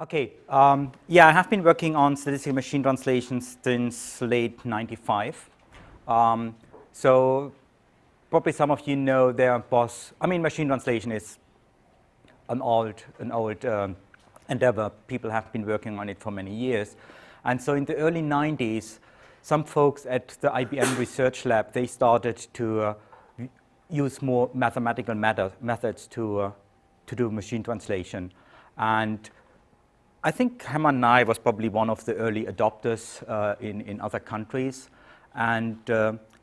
Okay, yeah, I have been working on statistical machine translation since late '95. So probably some of you know machine translation is an old endeavor. People have been working on it for many years. And so in the early '90s, some folks at the IBM research lab, they started to use more mathematical methods to do machine translation. And I think Hermann Nye was probably one of the early adopters in other countries. And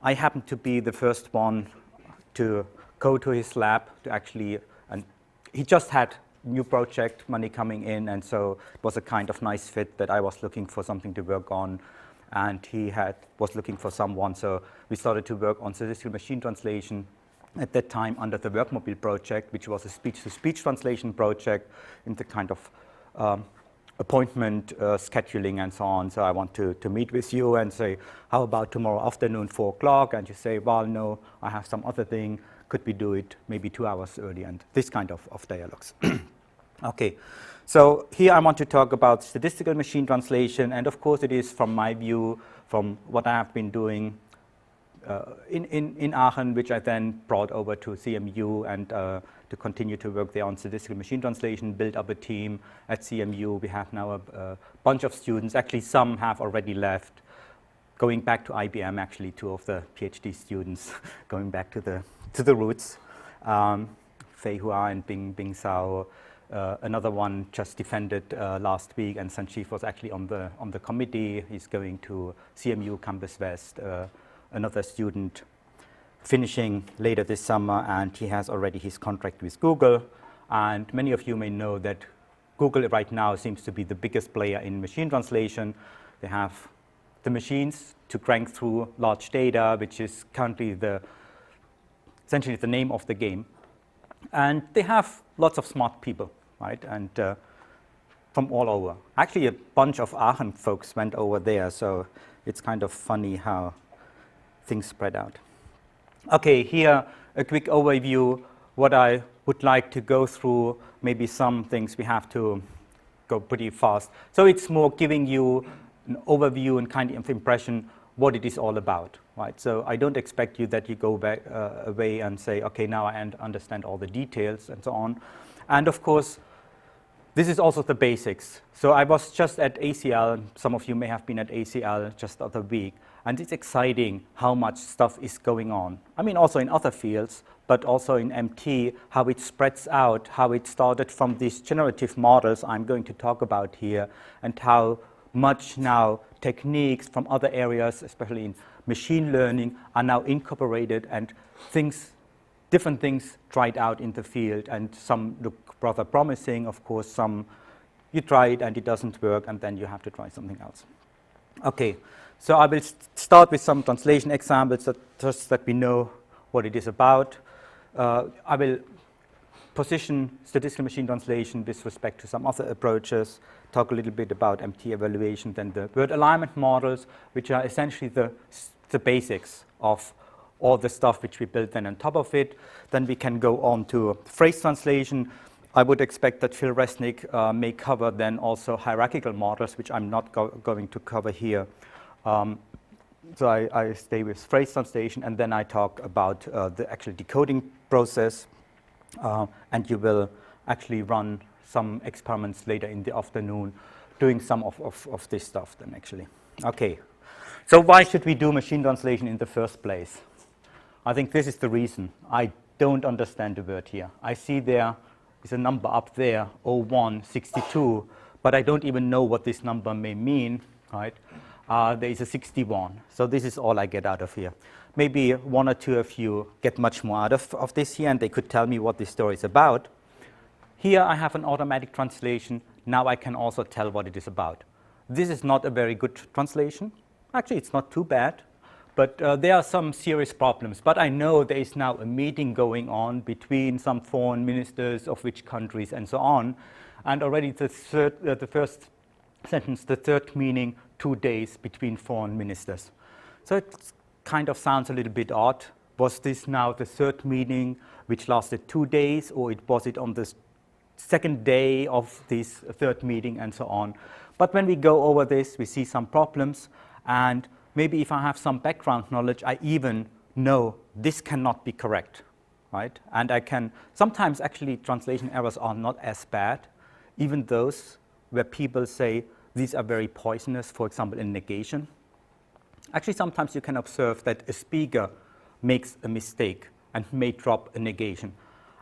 I happened to be the first one to go to his lab to actually, and he just had new project money coming in, and so it was a kind of nice fit that I was looking for something to work on, and he was looking for someone. So we started to work on statistical machine translation at that time under the Workmobile project, which was a speech-to-speech translation project in the kind of appointment scheduling and so on. So I want to meet with you and say, how about tomorrow afternoon, 4 o'clock? And you say, well, no, I have some other thing. Could we do it maybe 2 hours early? And this kind of dialogues. Okay, so here I want to talk about statistical machine translation. And of course, it is from my view, from what I have been doing in Aachen, which I then brought over to CMU and to continue to work there on statistical machine translation, build up a team at CMU. We have now a bunch of students. Actually, some have already left, going back to IBM, actually, 2 of the PhD students, going back to the roots. Fei Hua and Bing Zhao. Another one just defended last week, and Sanjeev was actually on the committee. He's going to CMU Campus West. Another student finishing later this summer, and he has already his contract with Google. And many of you may know that Google right now seems to be the biggest player in machine translation. They have the machines to crank through large data, which is currently essentially the name of the game. And they have lots of smart people, right? And from all over. Actually, a bunch of Aachen folks went over there, so it's kind of funny how things spread out. Okay, here a quick overview. What I would like to go through, maybe some things we have to go pretty fast. So it's more giving you an overview and kind of impression what it is all about, right? So I don't expect you that you go back away and say, okay, now I understand all the details and so on. And of course, this is also the basics. So I was just at ACL. Some of you may have been at ACL just the other week. And it's exciting how much stuff is going on. I mean, also in other fields, but also in MT, how it spreads out, how it started from these generative models I'm going to talk about here, and how much now techniques from other areas, especially in machine learning, are now incorporated, and different things tried out in the field, and some look rather promising. Of course, some you try it and it doesn't work, and then you have to try something else. Okay, so I will start with some translation examples just that we know what it is about. I will position statistical machine translation with respect to some other approaches, talk a little bit about MT evaluation, then the word alignment models, which are essentially the basics of all the stuff which we built then on top of it. Then we can go on to phrase translation. I would expect that Phil Resnick may cover then also hierarchical models, which I'm not going to cover here. So I stay with phrase translation, and then I talk about the actual decoding process. And you will actually run some experiments later in the afternoon doing some of this stuff then actually. Okay, so why should we do machine translation in the first place? I think this is the reason. I don't understand the word here. I see there is a number up there, 0162, but I don't even know what this number may mean, right? There is a 61, so this is all I get out of here. Maybe 1 or 2 of you get much more out of this here, and they could tell me what this story is about. Here I have an automatic translation. Now I can also tell what it is about. This is not a very good translation. Actually, it's not too bad, but there are some serious problems. But I know there is now a meeting going on between some foreign ministers of which countries and so on. And already the first sentence, the third meaning, 2 days between foreign ministers. So it kind of sounds a little bit odd. Was this now the third meeting which lasted 2 days, or was it on the second day of this third meeting and so on. But when we go over this, we see some problems, and maybe if I have some background knowledge, I even know this cannot be correct, right? And I can, sometimes actually translation errors are not as bad, even those where people say these are very poisonous, for example, in negation. Actually, sometimes you can observe that a speaker makes a mistake and may drop a negation.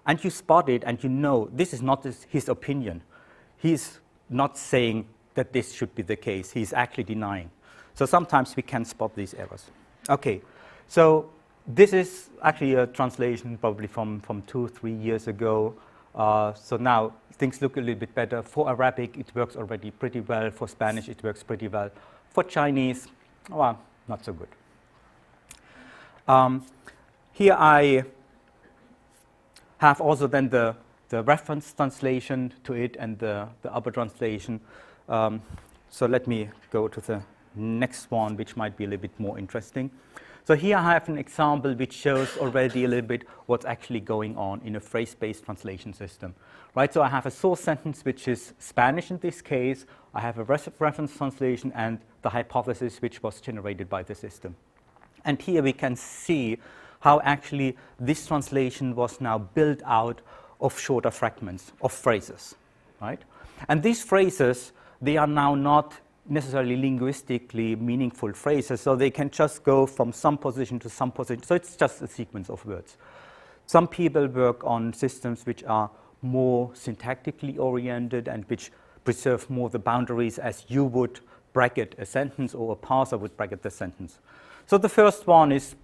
And you spot it and you know this is not his opinion. He's not saying that this should be the case. He's actually denying. So sometimes we can spot these errors. Okay, so this is actually a translation probably from 2-3 years ago. So now things look a little bit better. For Arabic, it works already pretty well. For Spanish, it works pretty well. For Chinese, well, not so good. Here I have also then the reference translation to it and the upper translation. So let me go to the next one, which might be a little bit more interesting. So here I have an example which shows already a little bit what's actually going on in a phrase-based translation system. Right, so I have a source sentence which is Spanish in this case. I have a reference translation and the hypothesis which was generated by the system. And here we can see how actually this translation was now built out of shorter fragments of phrases, right? And these phrases, they are now not necessarily linguistically meaningful phrases, so they can just go from some position to some position. So it's just a sequence of words. Some people work on systems which are more syntactically oriented and which preserve more the boundaries as you would bracket a sentence or a parser would bracket the sentence. So the first one is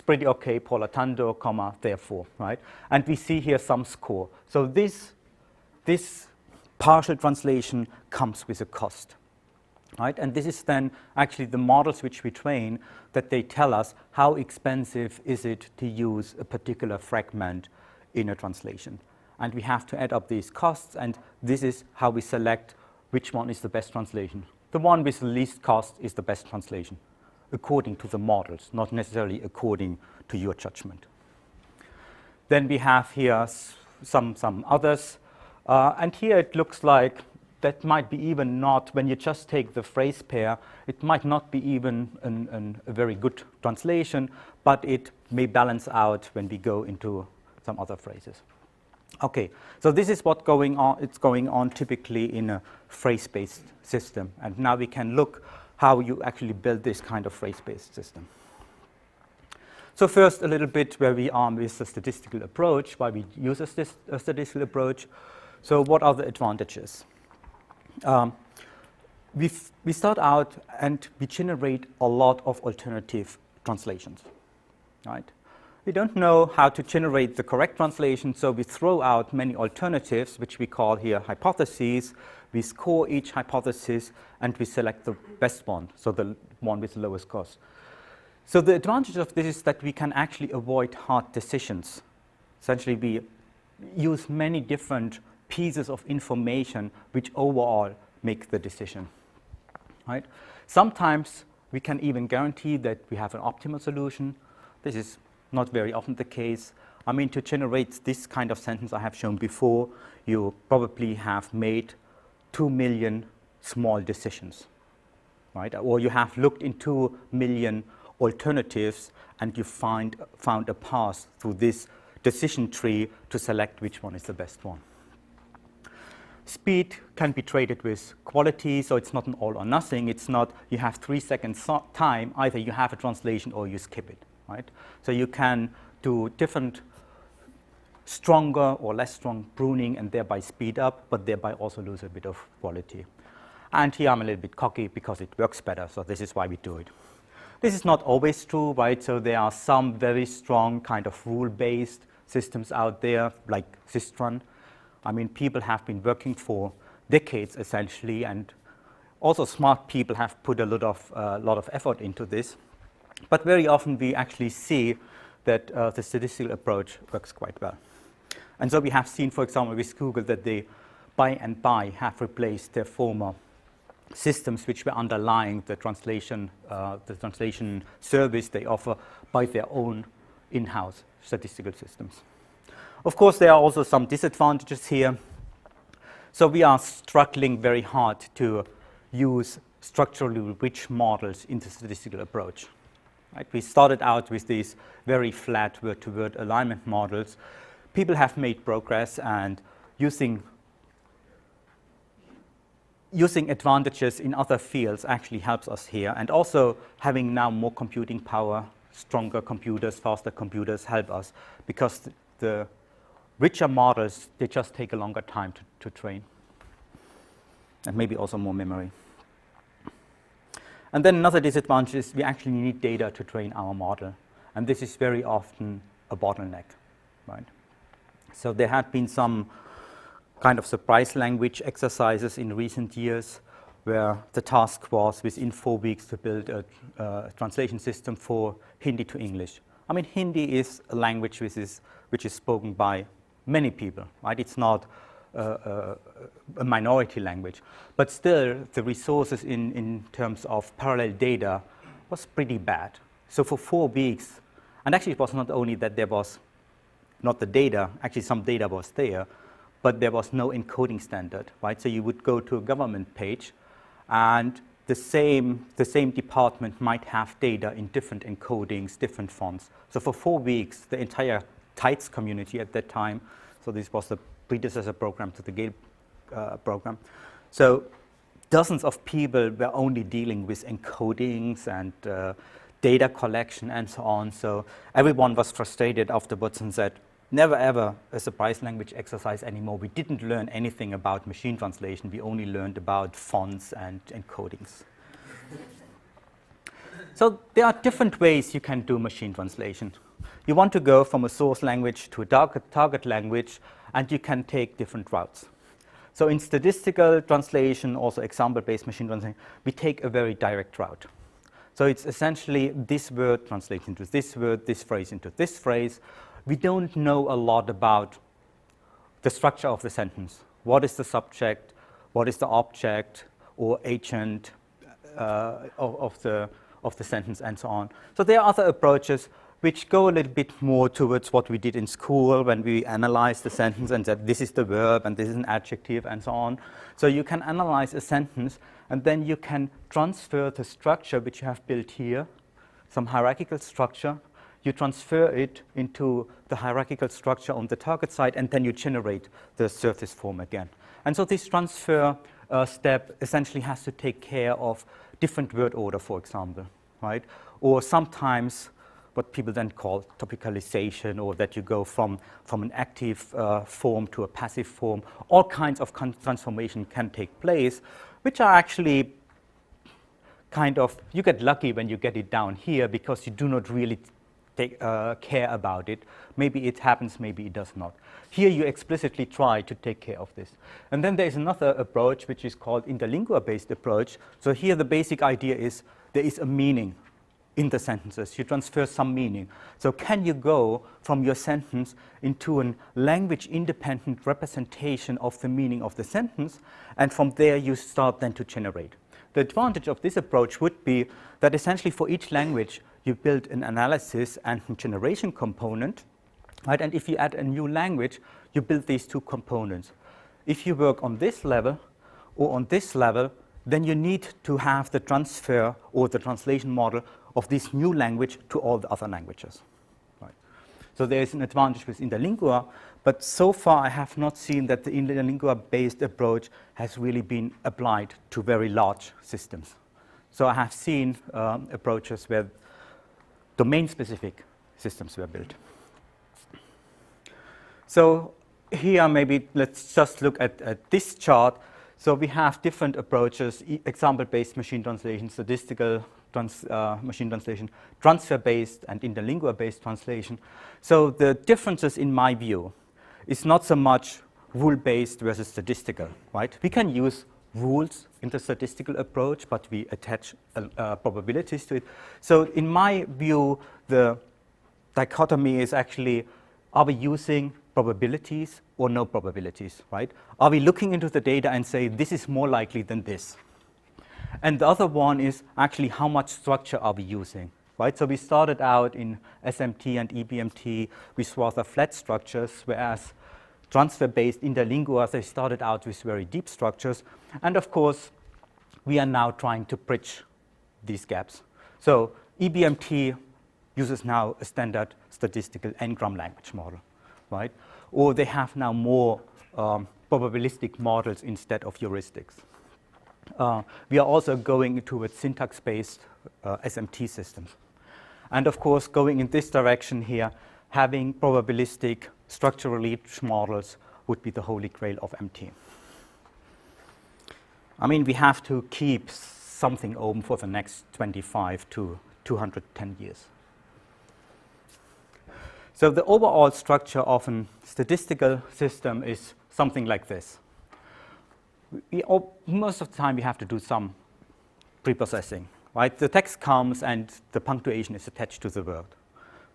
pretty okay, por lo tanto, comma, therefore, right? And we see here some score. So this partial translation comes with a cost, right? And this is then actually the models which we train that they tell us how expensive is it to use a particular fragment in a translation. And we have to add up these costs, and this is how we select which one is the best translation. The one with the least cost is the best translation, according to the models, not necessarily according to your judgment. Then we have here some others. And here it looks like that might be even not, when you just take the phrase pair, it might not be even a very good translation, but it may balance out when we go into some other phrases. Okay, so this is what's going on. It's going on typically in a phrase-based system. And now we can look how you actually build this kind of phrase-based system. So first, a little bit where we are with the statistical approach, why we use a statistical approach. So what are the advantages? We start out and we generate a lot of alternative translations, right? We don't know how to generate the correct translation, so we throw out many alternatives, which we call here hypotheses. We score each hypothesis, and we select the best one, so the one with the lowest cost. So the advantage of this is that we can actually avoid hard decisions. Essentially, we use many different pieces of information which overall make the decision, right? Sometimes we can even guarantee that we have an optimal solution. This is not very often the case. I mean, to generate this kind of sentence I have shown before, you probably have made 2 million small decisions, right? Or you have looked in 2 million alternatives and you found a path through this decision tree to select which one is the best one. Speed can be traded with quality, so it's not an all or nothing. It's not you have 3 seconds time, either you have a translation or you skip it, right? So you can do different stronger or less strong pruning and thereby speed up, but thereby also lose a bit of quality. And here I'm a little bit cocky because it works better, so this is why we do it. This is not always true, right? So there are some very strong kind of rule-based systems out there, like Systran. I mean, people have been working for decades, essentially, and also smart people have put a lot of effort into this. But very often we actually see that the statistical approach works quite well. And so we have seen, for example, with Google that they, by and by, have replaced their former systems which were underlying the translation service they offer by their own in-house statistical systems. Of course, there are also some disadvantages here. So we are struggling very hard to use structurally rich models in the statistical approach. Right? We started out with these very flat word-to-word alignment models. People have made progress, and using advantages in other fields actually helps us here. And also having now more computing power, stronger computers, faster computers help us, because the richer models, they just take a longer time to train. And maybe also more memory. And then another disadvantage is we actually need data to train our model. And this is very often a bottleneck, right? So there had been some kind of surprise language exercises in recent years where the task was within 4 weeks to build a translation system for Hindi to English. I mean, Hindi is a language which is spoken by many people, right? It's not a minority language. But still, the resources in terms of parallel data was pretty bad. So for 4 weeks, and actually it was not only that there was not the data, actually some data was there, but there was no encoding standard, right? So you would go to a government page, and the same department might have data in different encodings, different fonts. So for 4 weeks, the entire TIDES community at that time, so this was the predecessor program to the Gale program. So dozens of people were only dealing with encodings and data collection and so on. So everyone was frustrated afterwards and said, never ever a surprise language exercise anymore. We didn't learn anything about machine translation. We only learned about fonts and encodings. So there are different ways you can do machine translation. You want to go from a source language to a target language, and you can take different routes. So in statistical translation, also example-based machine translation, we take a very direct route. So it's essentially this word translated into this word, this phrase into this phrase. We don't know a lot about the structure of the sentence. What is the subject? What is the object or agent of the sentence, and so on. So there are other approaches which go a little bit more towards what we did in school when we analyzed the sentence and said this is the verb and this is an adjective and so on. So you can analyze a sentence, and then you can transfer the structure which you have built here, some hierarchical structure. You transfer it into the hierarchical structure on the target side, and then you generate the surface form again. And so this transfer step essentially has to take care of different word order, for example, right? Or sometimes what people then call topicalization, or that you go from an active form to a passive form. All kinds of transformation can take place, which are actually kind of, you get lucky when you get it down here because you do not really care about it. Maybe it happens, maybe it does not. Here you explicitly try to take care of this. And then there's another approach which is called interlingua-based approach. So here the basic idea is there is a meaning in the sentences. You transfer some meaning. So can you go from your sentence into a language-independent representation of the meaning of the sentence, and from there you start then to generate. The advantage of this approach would be that essentially for each language you build an analysis and generation component, right? And if you add a new language, you build these two components. If you work on this level or on this level, then you need to have the transfer or the translation model of this new language to all the other languages. Right. So there is an advantage with interlingua, but so far I have not seen that the interlingua-based approach has really been applied to very large systems. So I have seen approaches where domain-specific systems were built. So here maybe let's just look at this chart. So we have different approaches: example-based machine translation, statistical machine translation, transfer-based and interlingua-based translation. So the differences in my view is not so much rule-based versus statistical, right? We can use rules in the statistical approach, but we attach probabilities to it. So in my view, the dichotomy is actually, are we using probabilities or no probabilities, right? Are we looking into the data and say this is more likely than this? And the other one is actually how much structure are we using, right? So we started out in SMT and EBMT with rather flat structures, whereas transfer-based interlingua. They started out with very deep structures. And of course, we are now trying to bridge these gaps. So EBMT uses now a standard statistical n-gram language model, right? Or they have now more probabilistic models instead of heuristics. We are also going towards syntax-based SMT systems. And of course, going in this direction here, having probabilistic structurally models would be the holy grail of MT. I mean, we have to keep something open for the next 25 to 210 years. So the overall structure of a statistical system is something like this. Most of the time, we have to do some preprocessing, right? The text comes and the punctuation is attached to the word.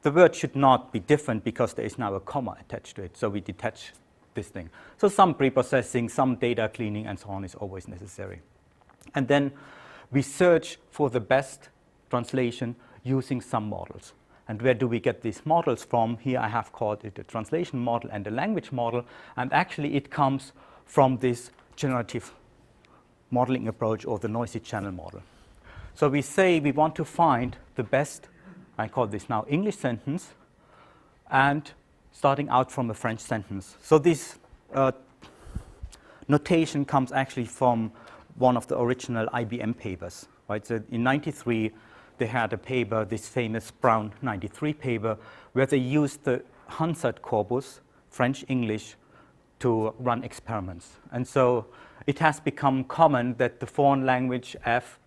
The word should not be different because there is now a comma attached to it, so we detach this thing. So some preprocessing, some data cleaning, and so on is always necessary. And then we search for the best translation using some models. And where do we get these models from? Here I have called it a translation model and a language model, and actually it comes from this generative modeling approach or the noisy channel model. So we say we want to find the best, I call this now English sentence, and starting out from a French sentence. So this notation comes actually from one of the original IBM papers, right? So in '93, they had a paper, this famous Brown 93 paper, where they used the Hansard corpus, French-English, to run experiments. And so it has become common that the foreign language F,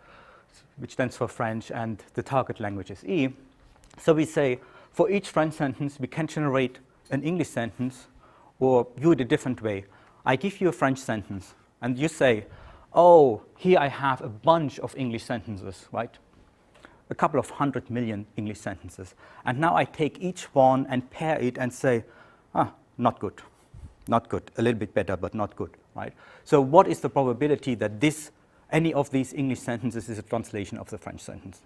which stands for French, and the target language is E. So we say, for each French sentence, we can generate an English sentence, or view it a different way. I give you a French sentence, and you say, oh, here I have a bunch of English sentences, right? A couple of 100 million English sentences. And now I take each one and pair it and say, not good, not good, a little bit better, but not good, right? So what is the probability that any of these English sentences is a translation of the French sentence?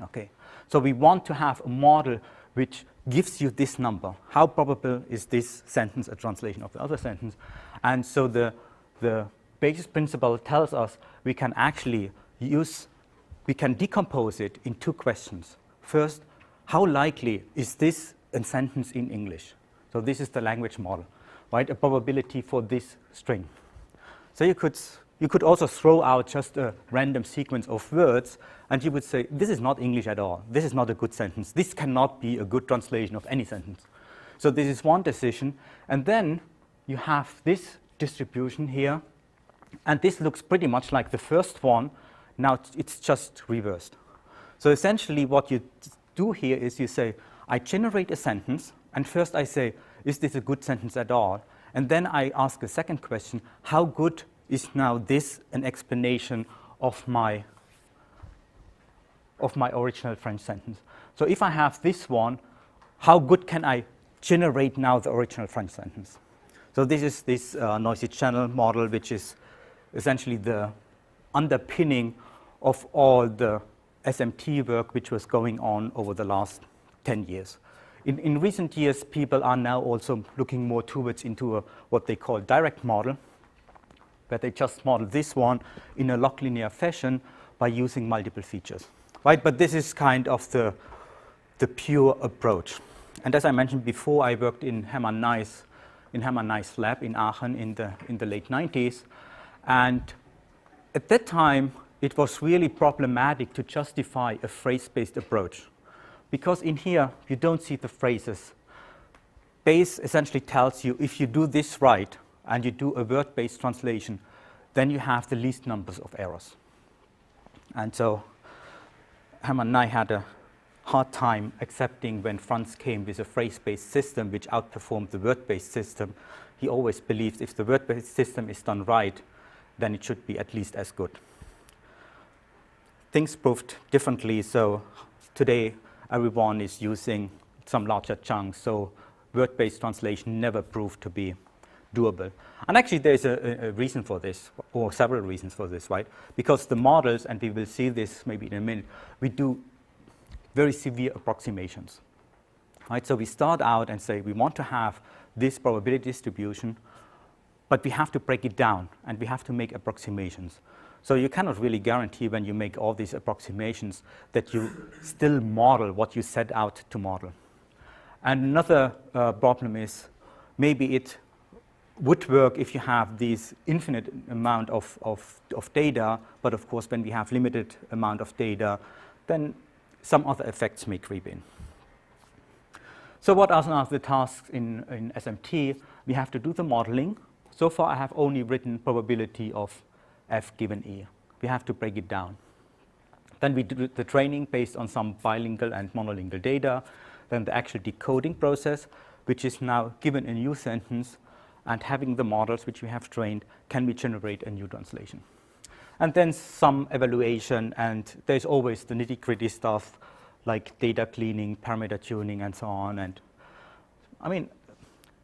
Okay, so we want to have a model which gives you this number. How probable is this sentence a translation of the other sentence? And so the basis principle tells us we can actually we can decompose it in two questions. First, how likely is this a sentence in English? So this is the language model, right? A probability for this string. So you could also throw out just a random sequence of words, and you would say, this is not English at all. This is not a good sentence. This cannot be a good translation of any sentence. So this is one decision. And then you have this distribution here, and this looks pretty much like the first one. Now it's just reversed. So essentially what you do here is you say, I generate a sentence, and first I say, is this a good sentence at all? And then I ask a second question, how good is now this an explanation of my original French sentence? So if I have this one, how good can I generate now the original French sentence? So this is this noisy channel model, which is essentially the underpinning of all the SMT work which was going on over the last 10 years. In recent years, people are now also looking more towards into what they call direct model, where they just model this one in a log linear fashion by using multiple features, right? But this is kind of the pure approach. And as I mentioned before, I worked in Hermann Nei's lab in Aachen in the late 90s. And at that time, it was really problematic to justify a phrase-based approach. Because in here, you don't see the phrases. Bayes essentially tells you if you do this right and you do a word-based translation, then you have the least numbers of errors. And so Hermann Ney had a hard time accepting when Franz came with a phrase-based system which outperformed the word-based system. He always believed if the word-based system is done right, then it should be at least as good. Things proved differently, so today everyone is using some larger chunks, so word-based translation never proved to be doable. And actually there's a reason for this, or several reasons for this, right? Because the models, and we will see this maybe in a minute, we do very severe approximations, right? So we start out and say we want to have this probability distribution, but we have to break it down, and we have to make approximations. So you cannot really guarantee when you make all these approximations that you still model what you set out to model. And another problem is maybe it would work if you have these infinite amount of data, but of course when we have limited amount of data, then some other effects may creep in. So what are some of the tasks in SMT? We have to do the modeling. So far I have only written probability of F given E. We have to break it down. Then we do the training based on some bilingual and monolingual data. Then the actual decoding process, which is now given a new sentence, and having the models which we have trained, can we generate a new translation? And then some evaluation, and there's always the nitty-gritty stuff like data cleaning, parameter tuning, and so on. And I mean,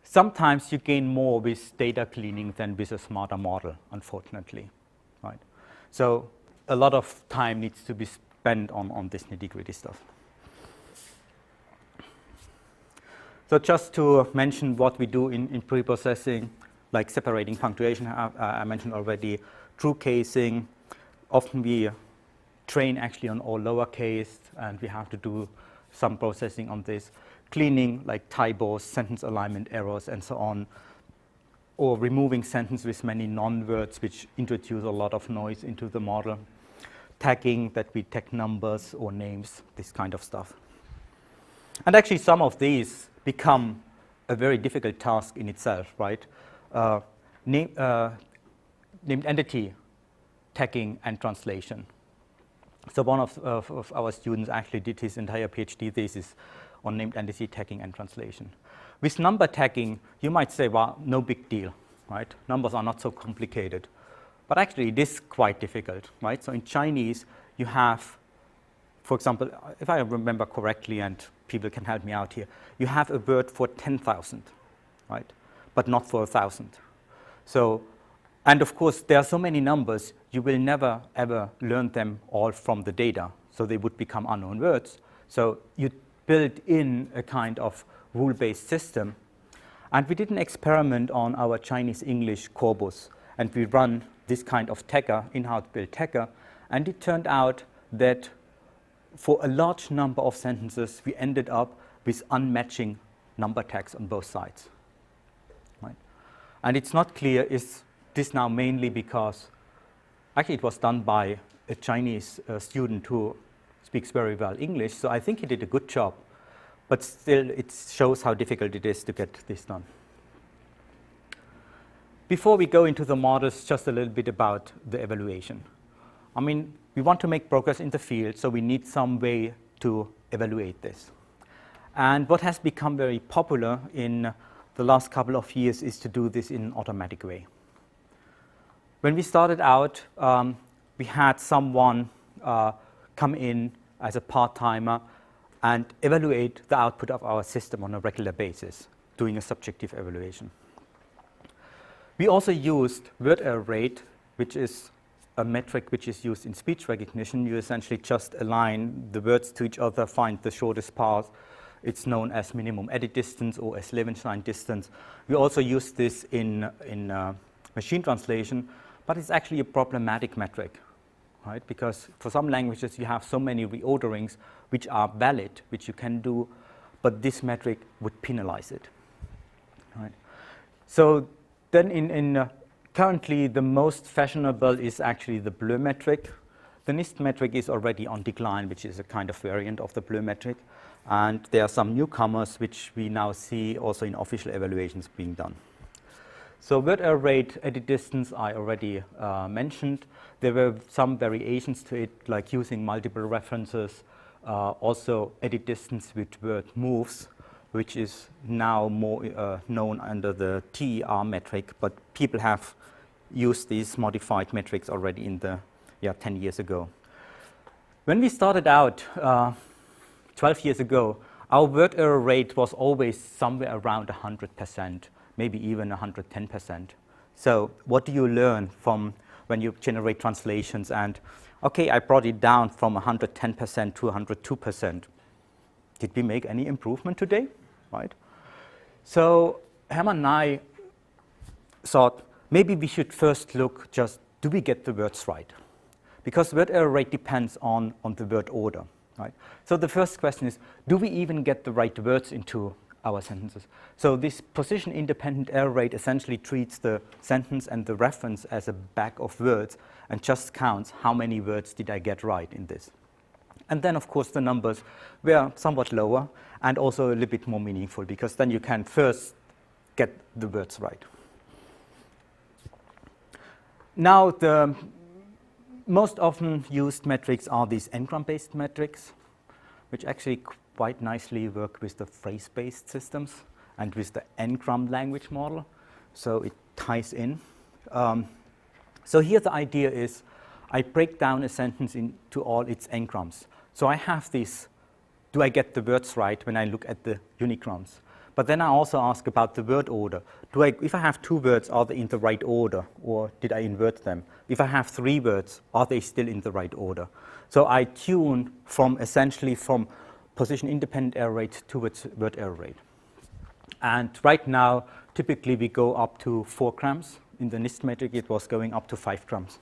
sometimes you gain more with data cleaning than with a smarter model, unfortunately, right? So a lot of time needs to be spent on this nitty-gritty stuff. So just to mention what we do in pre-processing, like separating punctuation, I mentioned already, true casing. Often we train actually on all lowercase, and we have to do some processing on this. Cleaning, like typos, sentence alignment errors, and so on. Or removing sentences with many non-words, which introduce a lot of noise into the model. Tagging, that we tag numbers or names, this kind of stuff. And actually some of these become a very difficult task in itself, right? Named entity tagging and translation. So one of our students actually did his entire PhD thesis on named entity tagging and translation. With number tagging, you might say, well, no big deal, right? Numbers are not so complicated. But actually, it is quite difficult, right? So in Chinese, you have, for example, if I remember correctly, and people can help me out here, you have a word for 10,000, right? But not for 1,000. So, and of course, there are so many numbers, you will never, ever learn them all from the data. So they would become unknown words. So you build in a kind of rule-based system. And we did an experiment on our Chinese-English corpus. And we run this kind of tagger, in-house built tagger. And it turned out that for a large number of sentences, we ended up with unmatching number tags on both sides. Right? And it's not clear, is this now mainly because, actually it was done by a Chinese student who speaks very well English, so I think he did a good job. But still, it shows how difficult it is to get this done. Before we go into the models, just a little bit about the evaluation. I mean, we want to make progress in the field, so we need some way to evaluate this. And what has become very popular in the last couple of years is to do this in an automatic way. When we started out, we had someone come in as a part-timer and evaluate the output of our system on a regular basis, doing a subjective evaluation. We also used word error rate, which is a metric which is used in speech recognition. You essentially just align the words to each other, find the shortest path. It's known as minimum edit distance or as Levenstein distance. We also use this in machine translation, but it's actually a problematic metric, right? Because for some languages you have so many reorderings which are valid, which you can do, but this metric would penalize it, right? So then currently the most fashionable is actually the blur metric. The NIST metric is already on decline, which is a kind of variant of the blur metric. And there are some newcomers which we now see also in official evaluations being done. So word error rate, edit distance, I already mentioned. There were some variations to it, like using multiple references, also edit distance with word moves, which is now more known under the TER metric, but people have used these modified metrics already in the 10 years ago. When we started out 12 years ago, our word error rate was always somewhere around 100%, maybe even 110%. So what do you learn from when you generate translations? And okay, I brought it down from 110% to 102%. Did we make any improvement today? Right? So Herman and I thought maybe we should first look just, do we get the words right? Because word error rate depends on the word order, right? So the first question is, do we even get the right words into our sentences? So this position-independent error rate essentially treats the sentence and the reference as a bag of words and just counts how many words did I get right in this. And then, of course, the numbers were somewhat lower and also a little bit more meaningful, because then you can first get the words right. Now, the most often used metrics are these n-gram-based metrics, which actually quite nicely work with the phrase-based systems and with the n-gram language model. So it ties in. So here the idea is I break down a sentence into all its n-grams. So I have this, do I get the words right when I look at the unigrams? But then I also ask about the word order. If I have 2 words, are they in the right order, or did I invert them? If I have 3 words, are they still in the right order? So I tune essentially from position-independent error rate towards word error rate. And right now, typically we go up to 4 grams. In the NIST metric, it was going up to 5 grams.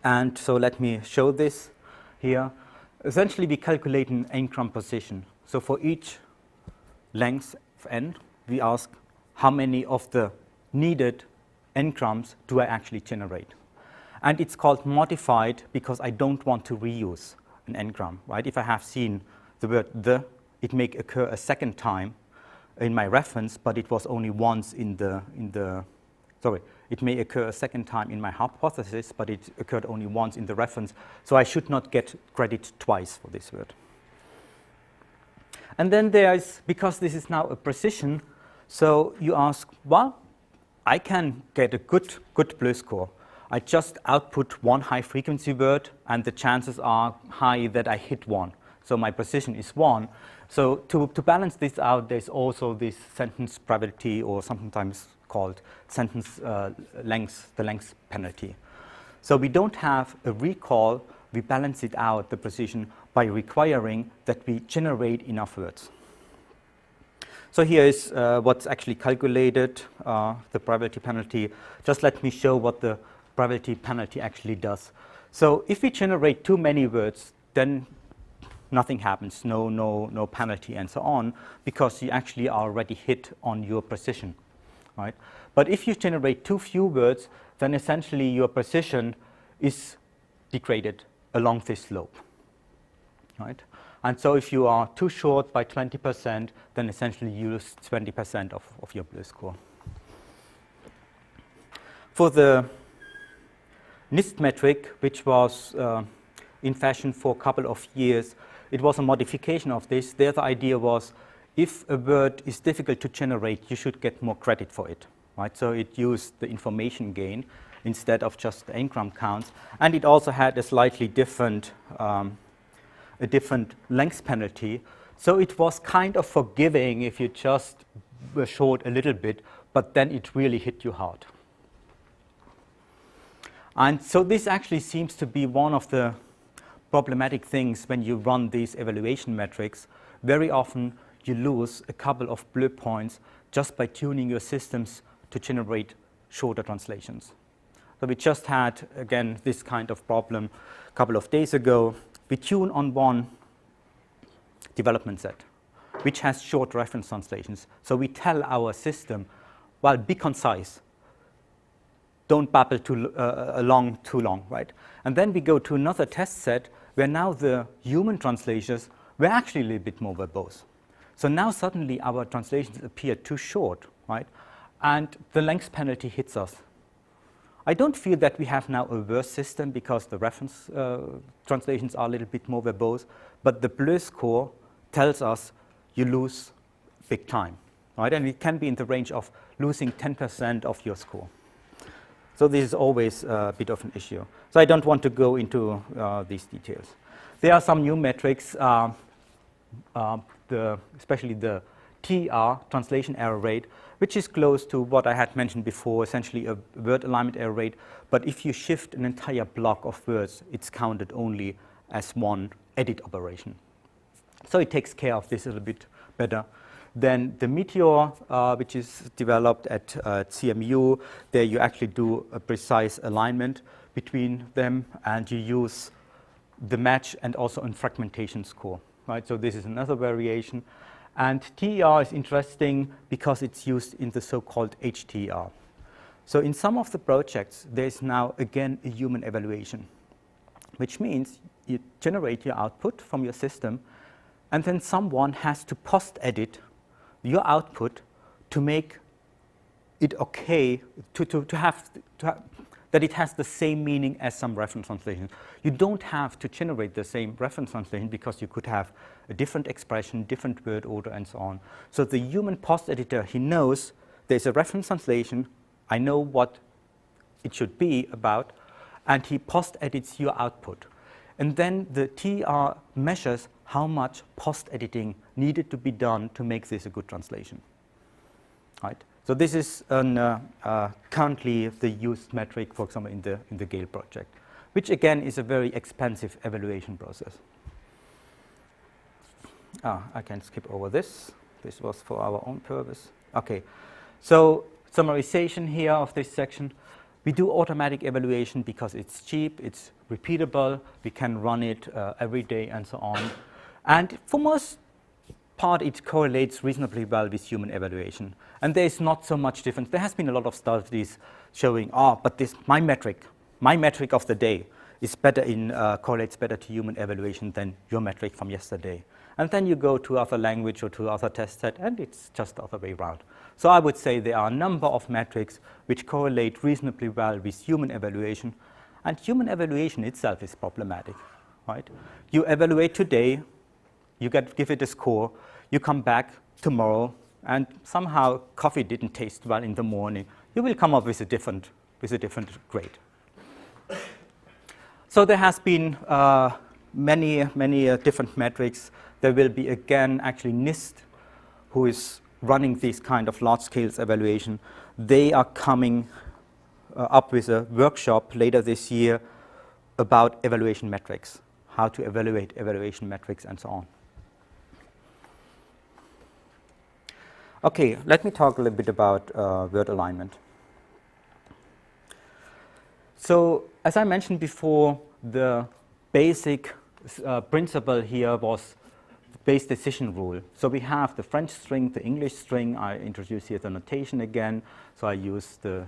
And so let me show this here. Essentially, we calculate an n-gram position. So for each length of n, we ask how many of the needed n-grams do I actually generate. And it's called modified because I don't want to reuse an n-gram, right? If I have seen the word the, it may occur a second time in my reference, but it was only once it may occur a second time in my hypothesis, but it occurred only once in the reference. So I should not get credit twice for this word. And then because this is now a precision, so you ask, well, I can get a good blue score. I just output one high-frequency word, and the chances are high that I hit 1. So my precision is 1. So to balance this out, there's also this sentence probability, or sometimes called sentence length, the length penalty. So we don't have a recall. We balance it out, the precision, by requiring that we generate enough words. So here is what's actually calculated, the probability penalty. Just let me show what the probability penalty actually does. So if we generate too many words, then nothing happens, no penalty and so on, because you actually are already hit on your precision, right? But if you generate too few words, then essentially your precision is degraded along this slope, right? And so if you are too short by 20%, then essentially you lose 20% of your blue score. For the NIST metric, which was in fashion for a couple of years, it was a modification of this. There the idea was, if a word is difficult to generate, you should get more credit for it, right? So it used the information gain instead of just the n-gram counts. And it also had a slightly different length penalty. So it was kind of forgiving if you just were short a little bit, but then it really hit you hard. And so this actually seems to be one of the problematic things when you run these evaluation metrics. Very often you lose a couple of blue points just by tuning your systems to generate shorter translations. So we just had, again, this kind of problem a couple of days ago. We tune on one development set, which has short reference translations. So we tell our system, well, be concise. Don't babble too long, right? And then we go to another test set where now the human translations were actually a little bit more verbose. So now suddenly our translations appear too short, right? And the length penalty hits us. I don't feel that we have now a worse system because the reference translations are a little bit more verbose, but the blue score tells us you lose big time, right? And it can be in the range of losing 10% of your score. So this is always a bit of an issue. So I don't want to go into these details. There are some new metrics, especially the TR, translation error rate, which is close to what I had mentioned before, essentially a word alignment error rate. But if you shift an entire block of words, it's counted only as one edit operation. So it takes care of this a little bit better. Then the Meteor, which is developed at CMU, there you actually do a precise alignment between them, and you use the match and also a fragmentation score, right? So this is another variation. And TER is interesting because it's used in the so-called HTR. So in some of the projects, there's now, again, a human evaluation, which means you generate your output from your system, and then someone has to post-edit your output to make it okay, that it has the same meaning as some reference translation. You don't have to generate the same reference translation because you could have a different expression, different word order, and so on. So the human post-editor, he knows there's a reference translation, I know what it should be about, and he post-edits your output. And then the TR measures how much post-editing needed to be done to make this a good translation, right? So this is currently the used metric, for example, in the Gale project, which again is a very expensive evaluation process. I can skip over this. This was for our own purpose. Okay, so summarization here of this section. We do automatic evaluation because it's cheap, it's repeatable, we can run it every day and so on. And for most part, it correlates reasonably well with human evaluation. And there is not so much difference. There has been a lot of studies showing, but my metric of the day is better correlates better to human evaluation than your metric from yesterday. And then you go to other language or to other test set, and it's just the other way around. So I would say there are a number of metrics which correlate reasonably well with human evaluation, and human evaluation itself is problematic, right? You evaluate today, you give it a score, you come back tomorrow, and somehow coffee didn't taste well in the morning. You will come up with a different grade. So there has been many different metrics. There will be again actually NIST, who is running these kind of large-scale evaluation. They are coming up with a workshop later this year about evaluation metrics, how to evaluate evaluation metrics and so on. Okay, let me talk a little bit about word alignment. So as I mentioned before, the basic principle here was base decision rule. So we have the French string, the English string. I introduce here the notation again. So I use the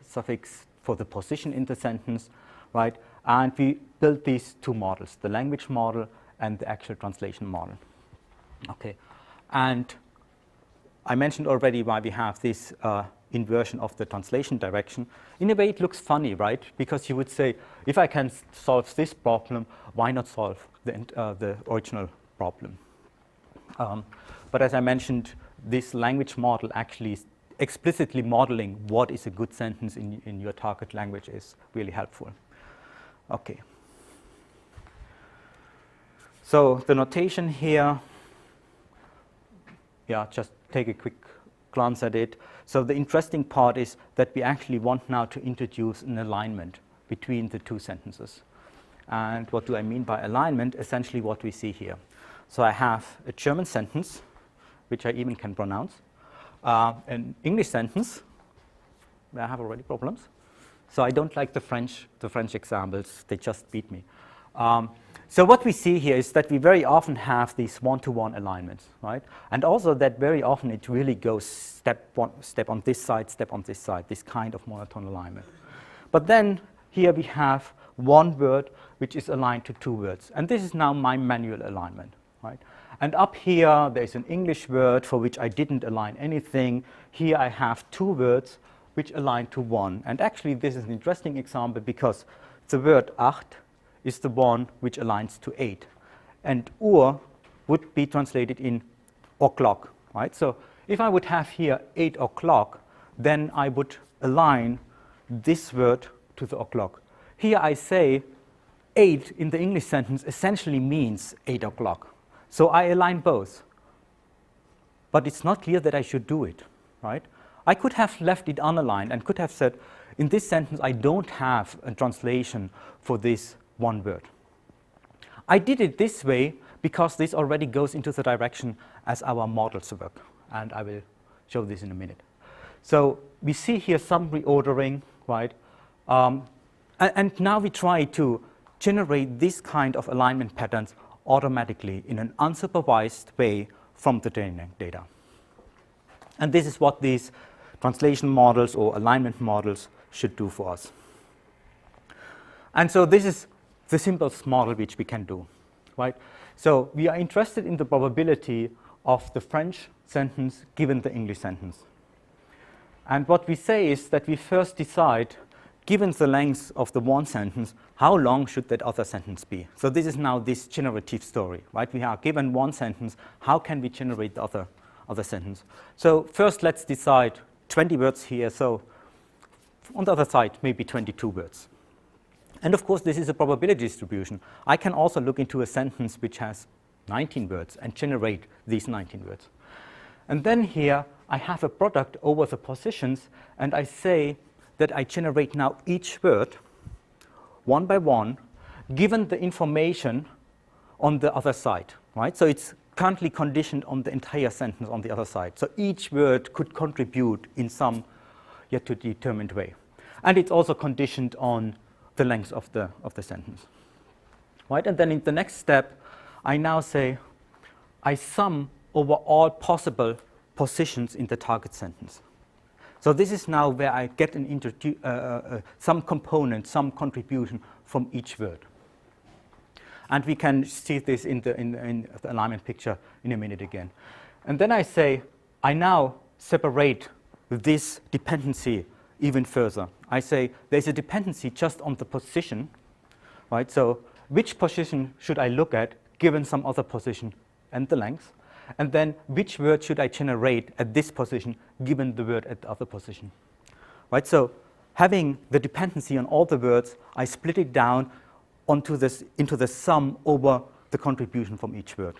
suffix for the position in the sentence, right? And we built these two models, the language model and the actual translation model. Okay, and I mentioned already why we have this inversion of the translation direction. In a way, it looks funny, right? Because you would say, if I can solve this problem, why not solve the original problem? But as I mentioned, this language model actually is explicitly modeling what is a good sentence in your target language is really helpful. Okay. So the notation here, just take a quick glance at it. So the interesting part is that we actually want now to introduce an alignment between the two sentences. And what do I mean by alignment? Essentially what we see here. So I have a German sentence, which I even can pronounce, an English sentence, where I have already problems. So I don't like the French examples, they just beat me. So what we see here is that we very often have these one-to-one alignments, right? And also that very often it really goes step on this side, step on this side, this kind of monotone alignment. But then here we have one word which is aligned to two words. And this is now my manual alignment, right? And up here there's an English word for which I didn't align anything. Here I have two words which align to one. And actually this is an interesting example because the word acht is the one which aligns to 8. And Uhr would be translated in o'clock, right? So if I would have here 8 o'clock, then I would align this word to the o'clock. Here I say 8 in the English sentence essentially means 8 o'clock. So I align both. But it's not clear that I should do it, right? I could have left it unaligned and could have said, in this sentence I don't have a translation for this one word. I did it this way because this already goes into the direction as our models work. And I will show this in a minute. So we see here some reordering, right? And now we try to generate this kind of alignment patterns automatically in an unsupervised way from the training data. And this is what these translation models or alignment models should do for us. And so this is the simplest model which we can do, right? So we are interested in the probability of the French sentence given the English sentence. And what we say is that we first decide, given the length of the one sentence, how long should that other sentence be? So this is now this generative story, right? We are given one sentence, how can we generate the other sentence? So first let's decide 20 words here, so on the other side maybe 22 words. And of course this is a probability distribution. I can also look into a sentence which has 19 words and generate these 19 words. And then here I have a product over the positions, and I say that I generate now each word one by one, given the information on the other side, right? So it's currently conditioned on the entire sentence on the other side. So each word could contribute in some yet to be determined way. And it's also conditioned on the length of the sentence, right? And then in the next step, I now say I sum over all possible positions in the target sentence. So this is now where I get some component, some contribution from each word. And we can see this in the alignment picture in a minute again. And then I say, I now separate this dependency even further. I say there's a dependency just on the position, right? So which position should I look at given some other position and the length? And then which word should I generate at this position given the word at the other position, right? So having the dependency on all the words, I split it down into the sum over the contribution from each word.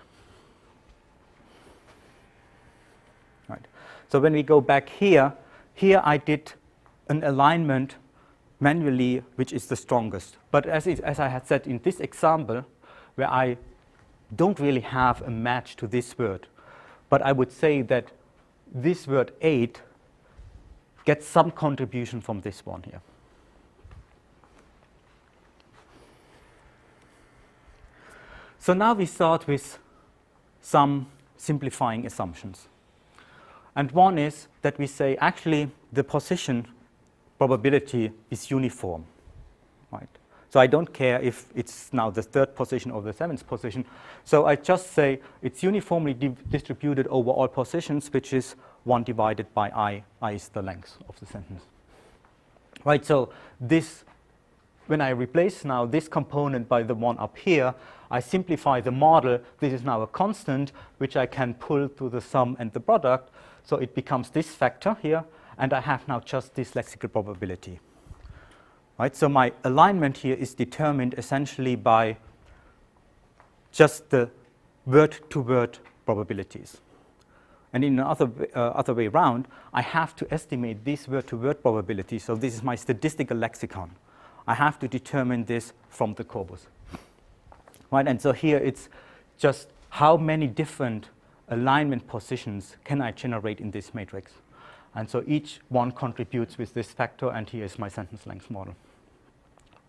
Right. So when we go back here I did an alignment manually, which is the strongest. But as I had said in this example, where I don't really have a match to this word, but I would say that this word 8 gets some contribution from this one here. So now we start with some simplifying assumptions. And one is that we say actually the position probability is uniform, right? So I don't care if it's now the third position or the seventh position. So I just say it's uniformly distributed over all positions, which is 1 divided by I. I is the length of the sentence. Right, so this, when I replace now this component by the one up here, I simplify the model. This is now a constant, which I can pull to the sum and the product. So it becomes this factor here, and I have now just this lexical probability. Right, so my alignment here is determined essentially by just the word-to-word probabilities. And in another other way around, I have to estimate this word-to-word probability. So this is my statistical lexicon. I have to determine this from the corpus. Right, and so here it's just how many different alignment positions can I generate in this matrix. And so each one contributes with this factor, and here is my sentence length model.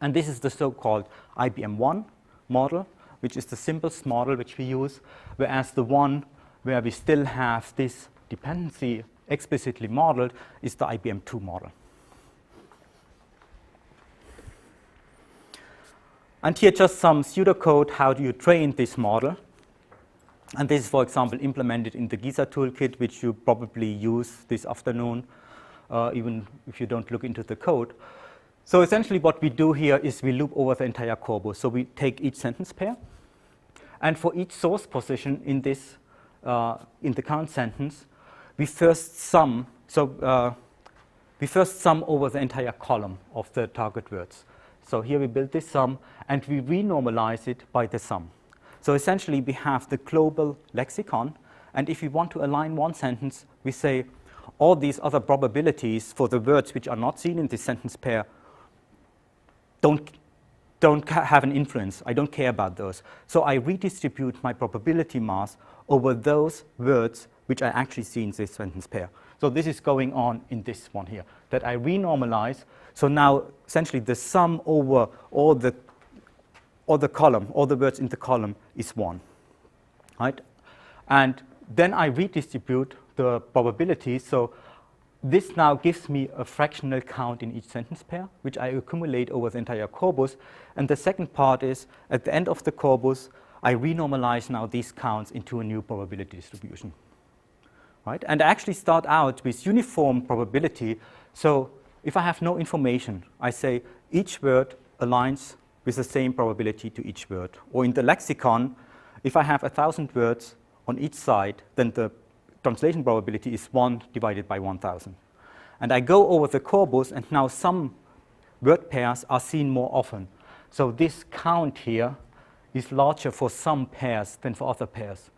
And this is the so-called IBM1 model, which is the simplest model which we use, whereas the one where we still have this dependency explicitly modeled is the IBM2 model. And here just some pseudocode, how do you train this model? And this is, for example, implemented in the GISA toolkit, which you probably use this afternoon, even if you don't look into the code. So essentially what we do here is we loop over the entire corpus. So we take each sentence pair, and for each source position in this, in the current sentence, we first sum. So we first sum over the entire column of the target words. So here we build this sum, and we renormalize it by the sum. So essentially we have the global lexicon, and if we want to align one sentence, we say all these other probabilities for the words which are not seen in this sentence pair don't don't have an influence. I don't care about those. So I redistribute my probability mass over those words which I actually see in this sentence pair. So this is going on in this one here, that I renormalize. So now essentially the sum over all the column, all the words in the column is 1, right? And then I redistribute the probability. So this now gives me a fractional count in each sentence pair, which I accumulate over the entire corpus. And the second part is, at the end of the corpus, I renormalize now these counts into a new probability distribution, right? And I actually start out with uniform probability. So if I have no information, I say each word aligns with the same probability to each word. Or in the lexicon, if I have 1,000 words on each side, then the translation probability is 1 divided by 1,000. And I go over the corpus, and now some word pairs are seen more often. So this count here is larger for some pairs than for other pairs.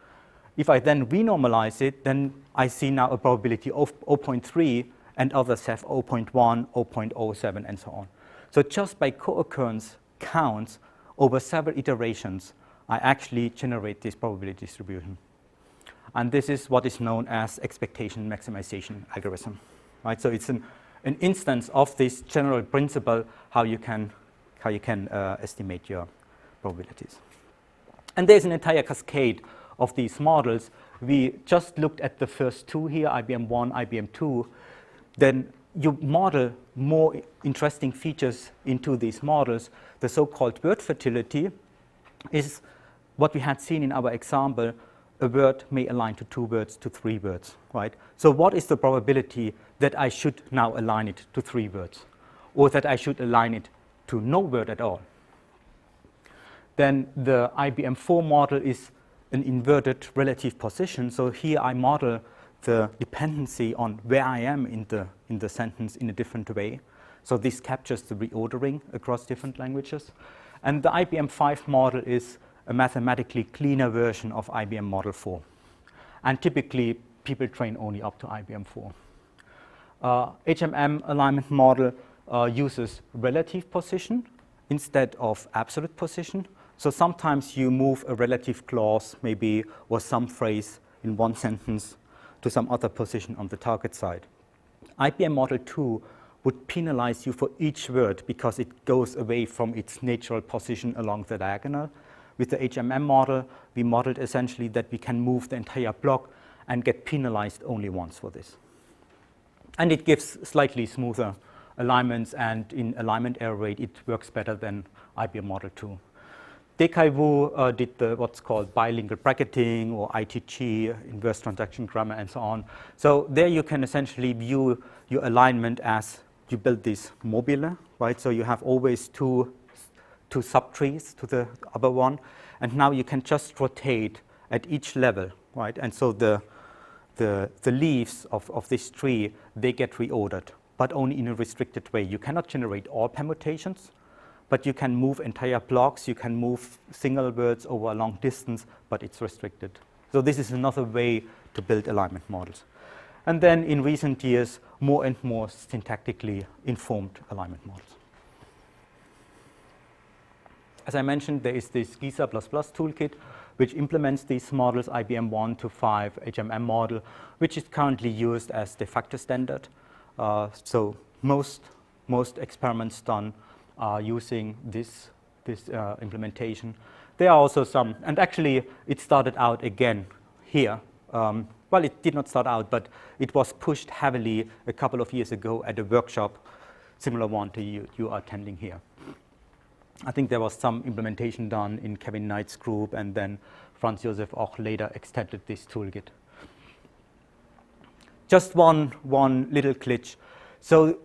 If I then renormalize it, then I see now a probability of 0.3, and others have 0.1, 0.07, and so on. So just by co-occurrence counts over several iterations, I actually generate this probability distribution. And this is what is known as expectation maximization algorithm, right? So it's an instance of this general principle how you can estimate your probabilities. And there's an entire cascade of these models. We just looked at the first two here, IBM 1, IBM 2. Then you model more interesting features into these models. The so-called word fertility is what we had seen in our example. A word may align to 2 words, to 3 words, right? So what is the probability that I should now align it to 3 words, or that I should align it to no word at all? Then the IBM 4 model is an inverted relative position. So here I model the dependency on where I am in the sentence in a different way. So this captures the reordering across different languages. And the IBM 5 model is a mathematically cleaner version of IBM Model 4. And typically, people train only up to IBM 4. HMM alignment model uses relative position instead of absolute position. So sometimes you move a relative clause, maybe, or some phrase in one sentence to some other position on the target side. IBM Model 2 would penalize you for each word because it goes away from its natural position along the diagonal. With the HMM model, we modeled essentially that we can move the entire block and get penalized only once for this. And it gives slightly smoother alignments, and in alignment error rate, it works better than IBM Model 2. Dekai Wu did what's called bilingual bracketing, or ITG, inverse transaction grammar, and so on. So there you can essentially view your alignment as you build this mobile, right? So you have always two subtrees to the other one, and now you can just rotate at each level, right? And so the leaves of this tree, they get reordered, but only in a restricted way. You cannot generate all permutations, but you can move entire blocks, you can move single words over a long distance, but it's restricted. So this is another way to build alignment models. And then in recent years, more and more syntactically informed alignment models. As I mentioned, there is this GISA++ toolkit, which implements these models, IBM 1 to 5 HMM model, which is currently used as de facto standard. So most experiments done are using this implementation. There are also some, and actually it started out again here. Well, it did not start out, but it was pushed heavily a couple of years ago at a workshop, similar one to you are attending here. I think there was some implementation done in Kevin Knight's group, and then Franz Josef auch later extended this toolkit. Just one little glitch. So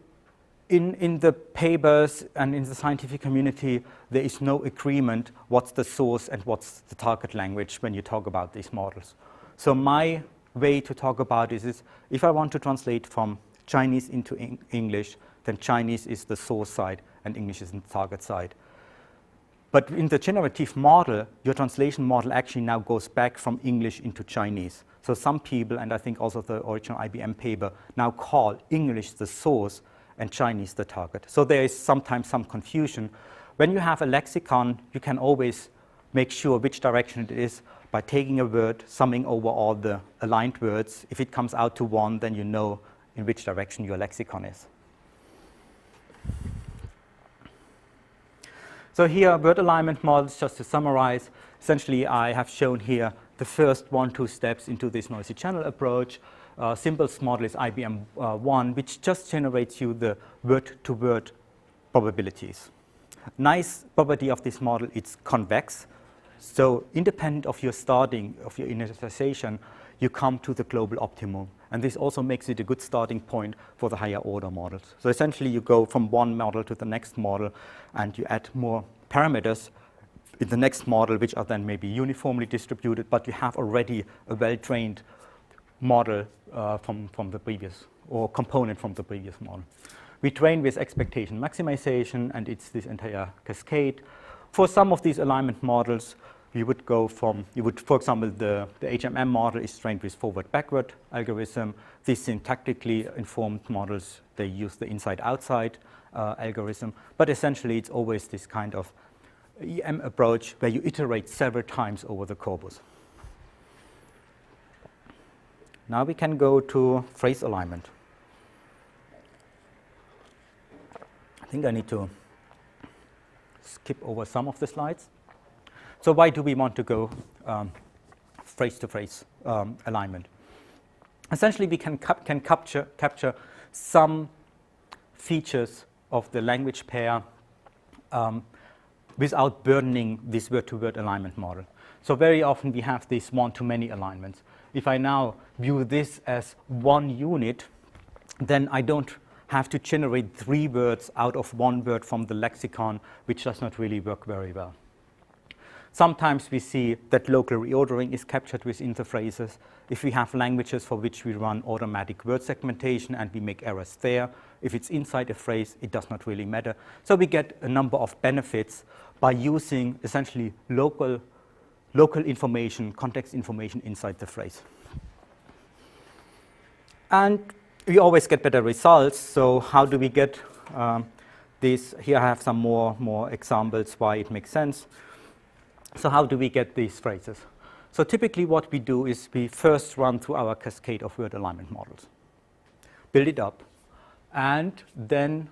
in the papers and in the scientific community, there is no agreement what's the source and what's the target language when you talk about these models. So my way to talk about this is, if I want to translate from Chinese into English, then Chinese is the source side and English is the target side. But in the generative model, your translation model actually now goes back from English into Chinese. So some people, and I think also the original IBM paper, now call English the source and Chinese the target. So there is sometimes some confusion. When you have a lexicon, you can always make sure which direction it is by taking a word, summing over all the aligned words. If it comes out to 1, then you know in which direction your lexicon is. So here, word alignment models, just to summarize, essentially I have shown here the first 1-2 steps into this noisy channel approach. Simplest model is IBM 1, which just generates you the word-to-word probabilities. Nice property of this model, it's convex. So independent of your starting, of your initialization, you come to the global optimum. And this also makes it a good starting point for the higher order models. So essentially you go from one model to the next model and you add more parameters in the next model, which are then maybe uniformly distributed, but you have already a well-trained model from the previous, or component from the previous model. We train with expectation maximization, and it's this entire cascade. For some of these alignment models, we would go from, for example, the HMM model is trained with forward-backward algorithm. These syntactically informed models, they use the inside-outside algorithm. But essentially, it's always this kind of EM approach where you iterate several times over the corpus. Now we can go to phrase alignment. I think I need to skip over some of the slides. So why do we want to go phrase-to-phrase alignment? Essentially, we can capture some features of the language pair without burdening this word-to-word alignment model. So very often we have these one-to-many alignments. If I now view this as one unit, then I don't have to generate 3 words out of 1 word from the lexicon, which does not really work very well. Sometimes we see that local reordering is captured within the phrases. If we have languages for which we run automatic word segmentation and we make errors there, if it's inside a phrase, it does not really matter. So we get a number of benefits by using essentially local information, context information inside the phrase. And we always get better results. So how do we get this? Here I have some more examples why it makes sense. So how do we get these phrases? So typically what we do is we first run through our cascade of word alignment models, build it up, and then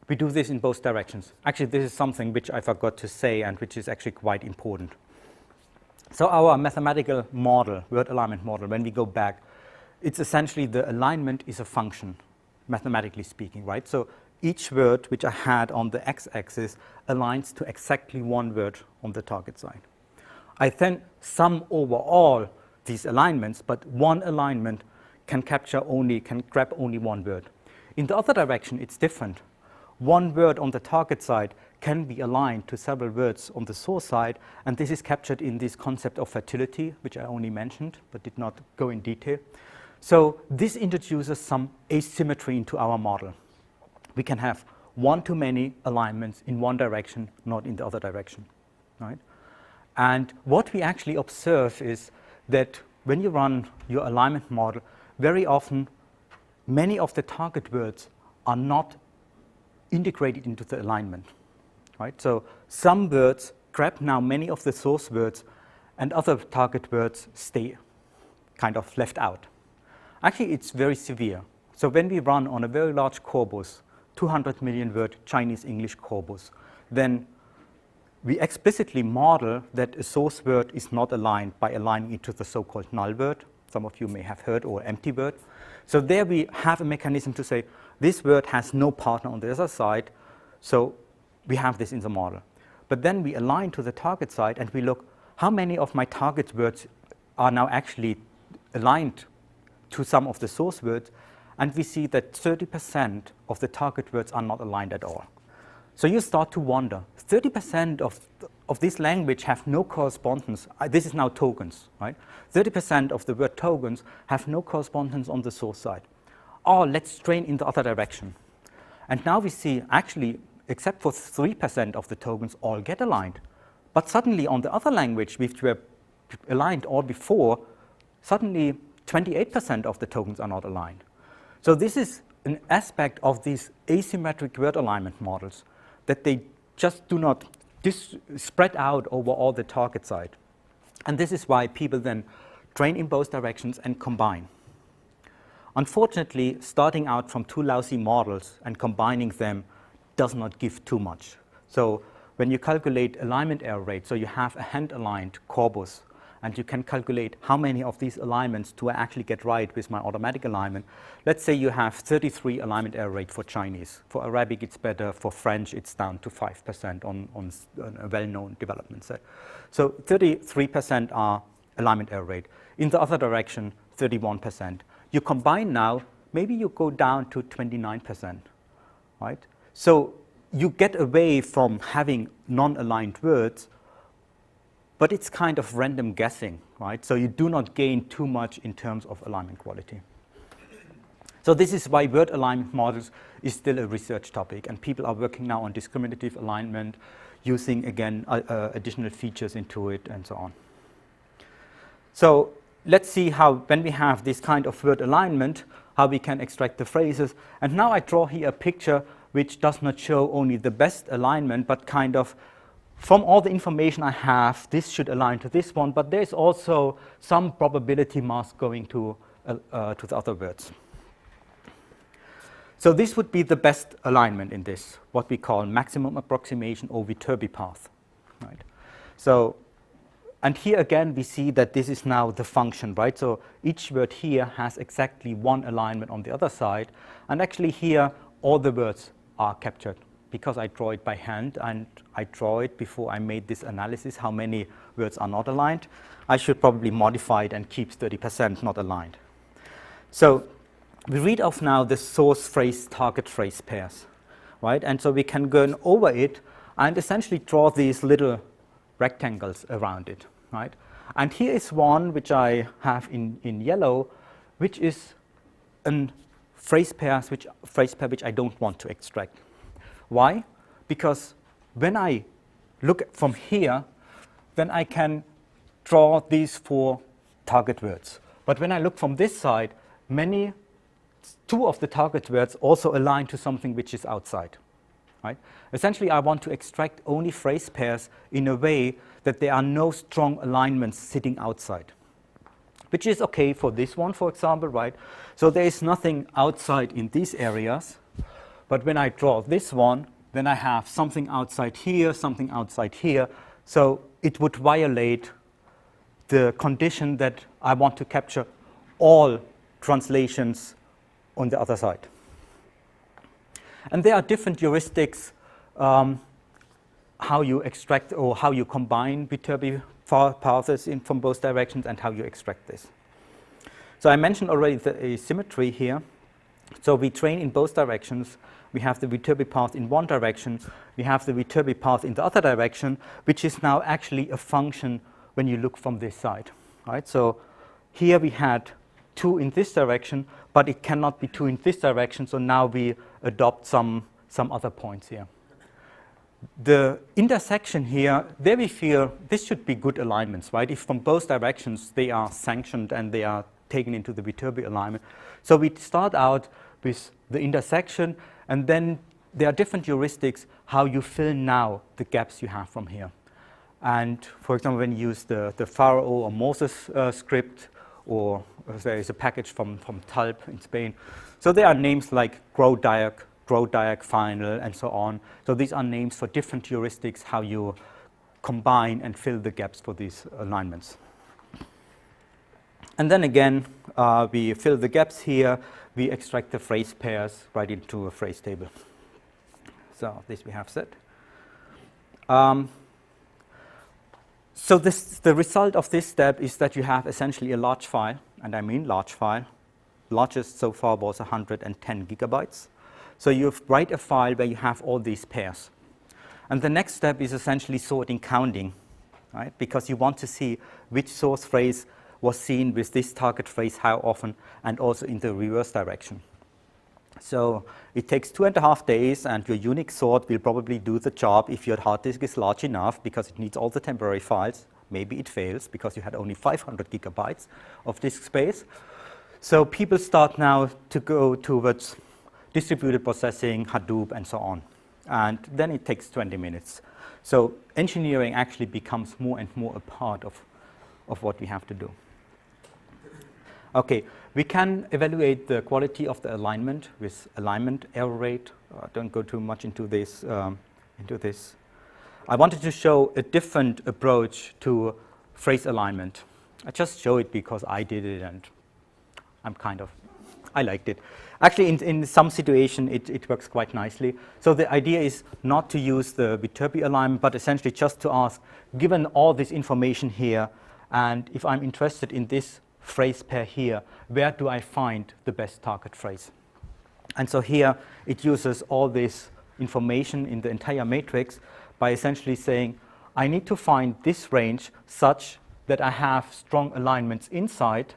we do this in both directions. Actually, this is something which I forgot to say and which is actually quite important. So our mathematical model, word alignment model, when we go back, it's essentially the alignment is a function, mathematically speaking, right? So each word which I had on the x-axis aligns to exactly 1 word on the target side. I then sum over all these alignments, but one alignment can grab only 1 word. In the other direction, it's different. 1 word on the target side can be aligned to several words on the source side, and this is captured in this concept of fertility, which I only mentioned, but did not go in detail. So this introduces some asymmetry into our model. We can have one-to-many alignments in one direction, not in the other direction, right? And what we actually observe is that when you run your alignment model, very often many of the target words are not integrated into the alignment, right? So some words grab now many of the source words, and other target words stay kind of left out. Actually, it's very severe. So when we run on a very large corpus, 200 million word Chinese English corpus, then we explicitly model that a source word is not aligned by aligning it to the so-called null word. Some of you may have heard, or empty word. So there we have a mechanism to say this word has no partner on the other side, so we have this in the model. But then we align to the target side and we look how many of my target words are now actually aligned to some of the source words, and we see that 30% of the target words are not aligned at all. So you start to wonder, 30% of this language have no correspondence. This is now tokens, right? 30% of the word tokens have no correspondence on the source side. Oh, let's train in the other direction. And now we see, actually, except for 3% of the tokens all get aligned. But suddenly on the other language, which were aligned all before, suddenly 28% of the tokens are not aligned. So this is an aspect of these asymmetric word alignment models that they just do not spread out over all the target site. And this is why people then train in both directions and combine. Unfortunately, starting out from two lousy models and combining them does not give too much. So when you calculate alignment error rate, so you have a hand-aligned corpus, and you can calculate how many of these alignments do I actually get right with my automatic alignment. Let's say you have 33 alignment error rate for Chinese. For Arabic, it's better. For French, it's down to 5% on a well-known development set. So 33% are alignment error rate. In the other direction, 31%. You combine now, maybe you go down to 29%, right? So you get away from having non-aligned words, but it's kind of random guessing, right? So you do not gain too much in terms of alignment quality. So this is why word alignment models is still a research topic, and people are working now on discriminative alignment, using, again, additional features into it, and so on. So let's see how, when we have this kind of word alignment, how we can extract the phrases. And now I draw here a picture which does not show only the best alignment, but kind of, from all the information I have, this should align to this one, but there's also some probability mass going to the other words. So this would be the best alignment in this, what we call maximum approximation or Viterbi path, right? So, and here again we see that this is now the function, right? So each word here has exactly one alignment on the other side, and actually here all the words are captured, because I draw it by hand, and I draw it before I made this analysis, how many words are not aligned. I should probably modify it and keep 30% not aligned. So we read off now the source phrase, target phrase pairs, right? And so we can go over it and essentially draw these little rectangles around it, right? And here is one which I have in yellow, which is a phrase pair which I don't want to extract. Why? Because when I look from here, then I can draw these four target words. But when I look from this side, two of the target words also align to something which is outside, right? Essentially, I want to extract only phrase pairs in a way that there are no strong alignments sitting outside, which is okay for this one, for example, right? So there is nothing outside in these areas. But when I draw this one, then I have something outside here, something outside here. So it would violate the condition that I want to capture all translations on the other side. And there are different heuristics how you extract or how you combine Viterbi paths from both directions and how you extract this. So I mentioned already the asymmetry here. So we train in both directions. We have the Viterbi path in one direction. We have the Viterbi path in the other direction, which is now actually a function when you look from this side, right? So here we had 2 in this direction, but it cannot be 2 in this direction. So now we adopt some other points here. The intersection here, there we feel this should be good alignments, right? If from both directions they are sanctioned and they are taken into the Viterbi alignment. So we start out with the intersection, and then there are different heuristics how you fill now the gaps you have from here. And for example, when you use the Pharaoh or Moses script, or there is a package from Talp in Spain. So there are names like grow diag final, and so on. So these are names for different heuristics how you combine and fill the gaps for these alignments. And then again, we fill the gaps here. We extract the phrase pairs right into a phrase table. So this we have set. So the result of this step is that you have essentially a large file, and I mean large file. Largest so far was 110 gigabytes. So you write a file where you have all these pairs. And the next step is essentially sorting counting, right? Because you want to see which source phrase was seen with this target phrase how often, and also in the reverse direction. So it takes 2.5 days, and your Unix sort will probably do the job if your hard disk is large enough, because it needs all the temporary files. Maybe it fails because you had only 500 gigabytes of disk space. So people start now to go towards distributed processing, Hadoop, and so on. And then it takes 20 minutes. So engineering actually becomes more and more a part of what we have to do. Okay, we can evaluate the quality of the alignment with alignment error rate. Don't go too much into this. I wanted to show a different approach to phrase alignment. I just show it because I did it and I liked it. Actually, in some situation, it works quite nicely. So the idea is not to use the Viterbi alignment, but essentially just to ask, given all this information here, and if I'm interested in this phrase pair here, where do I find the best target phrase? And so here it uses all this information in the entire matrix by essentially saying, I need to find this range such that I have strong alignments inside,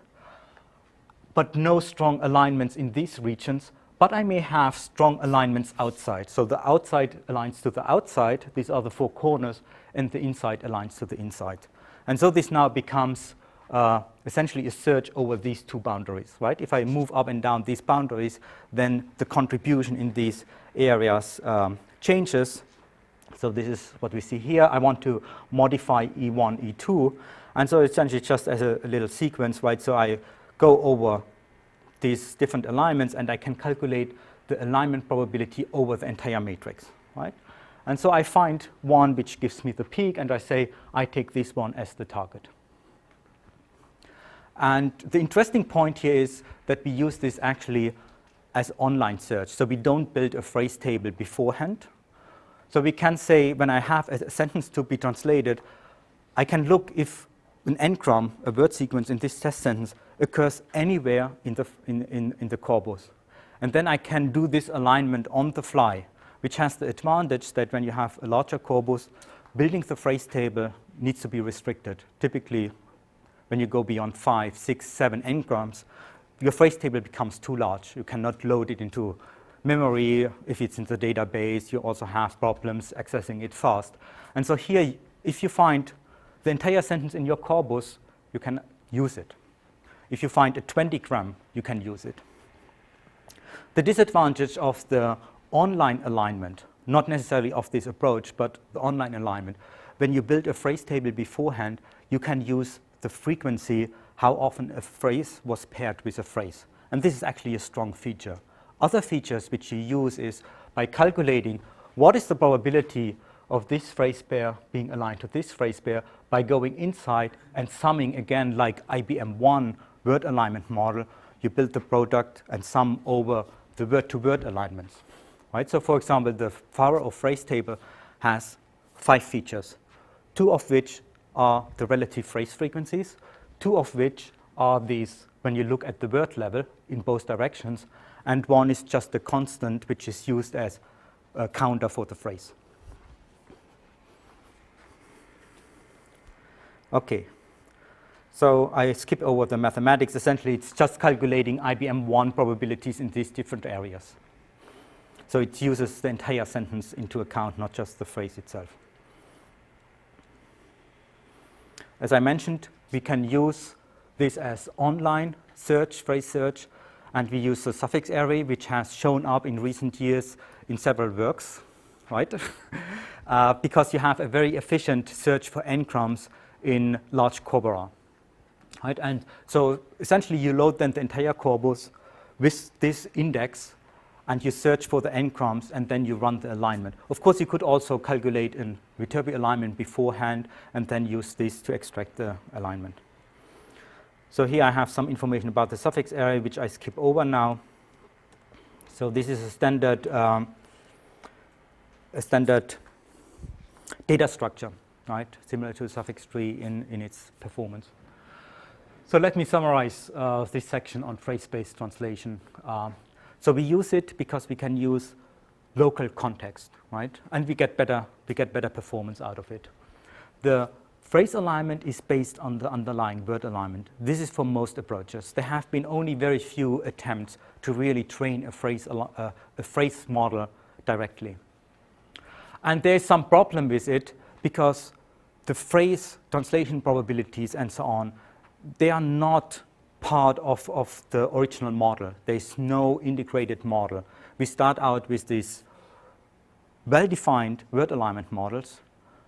but no strong alignments in these regions, but I may have strong alignments outside. So the outside aligns to the outside, these are the four corners, and the inside aligns to the inside. And so this now becomes essentially a search over these two boundaries, right? If I move up and down these boundaries, then the contribution in these areas changes. So this is what we see here. I want to modify E1, E2, and so essentially just as a little sequence, right? So I go over these different alignments, and I can calculate the alignment probability over the entire matrix, right? And so I find one which gives me the peak, and I say I take this one as the target. And the interesting point here is that we use this actually as online search. So we don't build a phrase table beforehand. So we can say when I have a sentence to be translated, I can look if an n-gram, a word sequence in this test sentence, occurs anywhere in the corpus. And then I can do this alignment on the fly, which has the advantage that when you have a larger corpus, building the phrase table needs to be restricted. Typically, when you go beyond 5, 6, 7 n-grams, your phrase table becomes too large. You cannot load it into memory. If it's in the database, you also have problems accessing it fast. And so here, if you find the entire sentence in your corpus, you can use it. If you find a 20-gram, you can use it. The disadvantage of the online alignment, not necessarily of this approach, but the online alignment, when you build a phrase table beforehand, you can use the frequency, how often a phrase was paired with a phrase. And this is actually a strong feature. Other features which you use is by calculating what is the probability of this phrase pair being aligned to this phrase pair by going inside and summing again like IBM 1 word alignment model. You build the product and sum over the word-to-word alignments. Right? So for example, the Faro phrase table has 5 features, 2 of which are the relative phrase frequencies, 2 of which are these when you look at the word level in both directions, and 1 is just a constant which is used as a counter for the phrase. Okay, so I skip over the mathematics. Essentially, it's just calculating IBM 1 probabilities in these different areas. So it uses the entire sentence into account, not just the phrase itself. As I mentioned, we can use this as online search, phrase search, and we use the suffix array, which has shown up in recent years in several works, right? Because you have a very efficient search for n-grams in large corpora, right? And so essentially you load then the entire corpus with this index, and you search for the n-grams, and then you run the alignment. Of course, you could also calculate in Viterbi alignment beforehand, and then use this to extract the alignment. So here I have some information about the suffix array, which I skip over now. So this is a standard data structure, right? Similar to a suffix tree in its performance. So let me summarize this section on phrase-based translation. So we use it because we can use local context, right? And we get better performance out of it. The phrase alignment is based on the underlying word alignment. This is for most approaches. There have been only very few attempts to really train a phrase model directly. And there's some problem with it because the phrase translation probabilities and so on, they are not part of the original model. There's no integrated model. We start out with these well-defined word alignment models,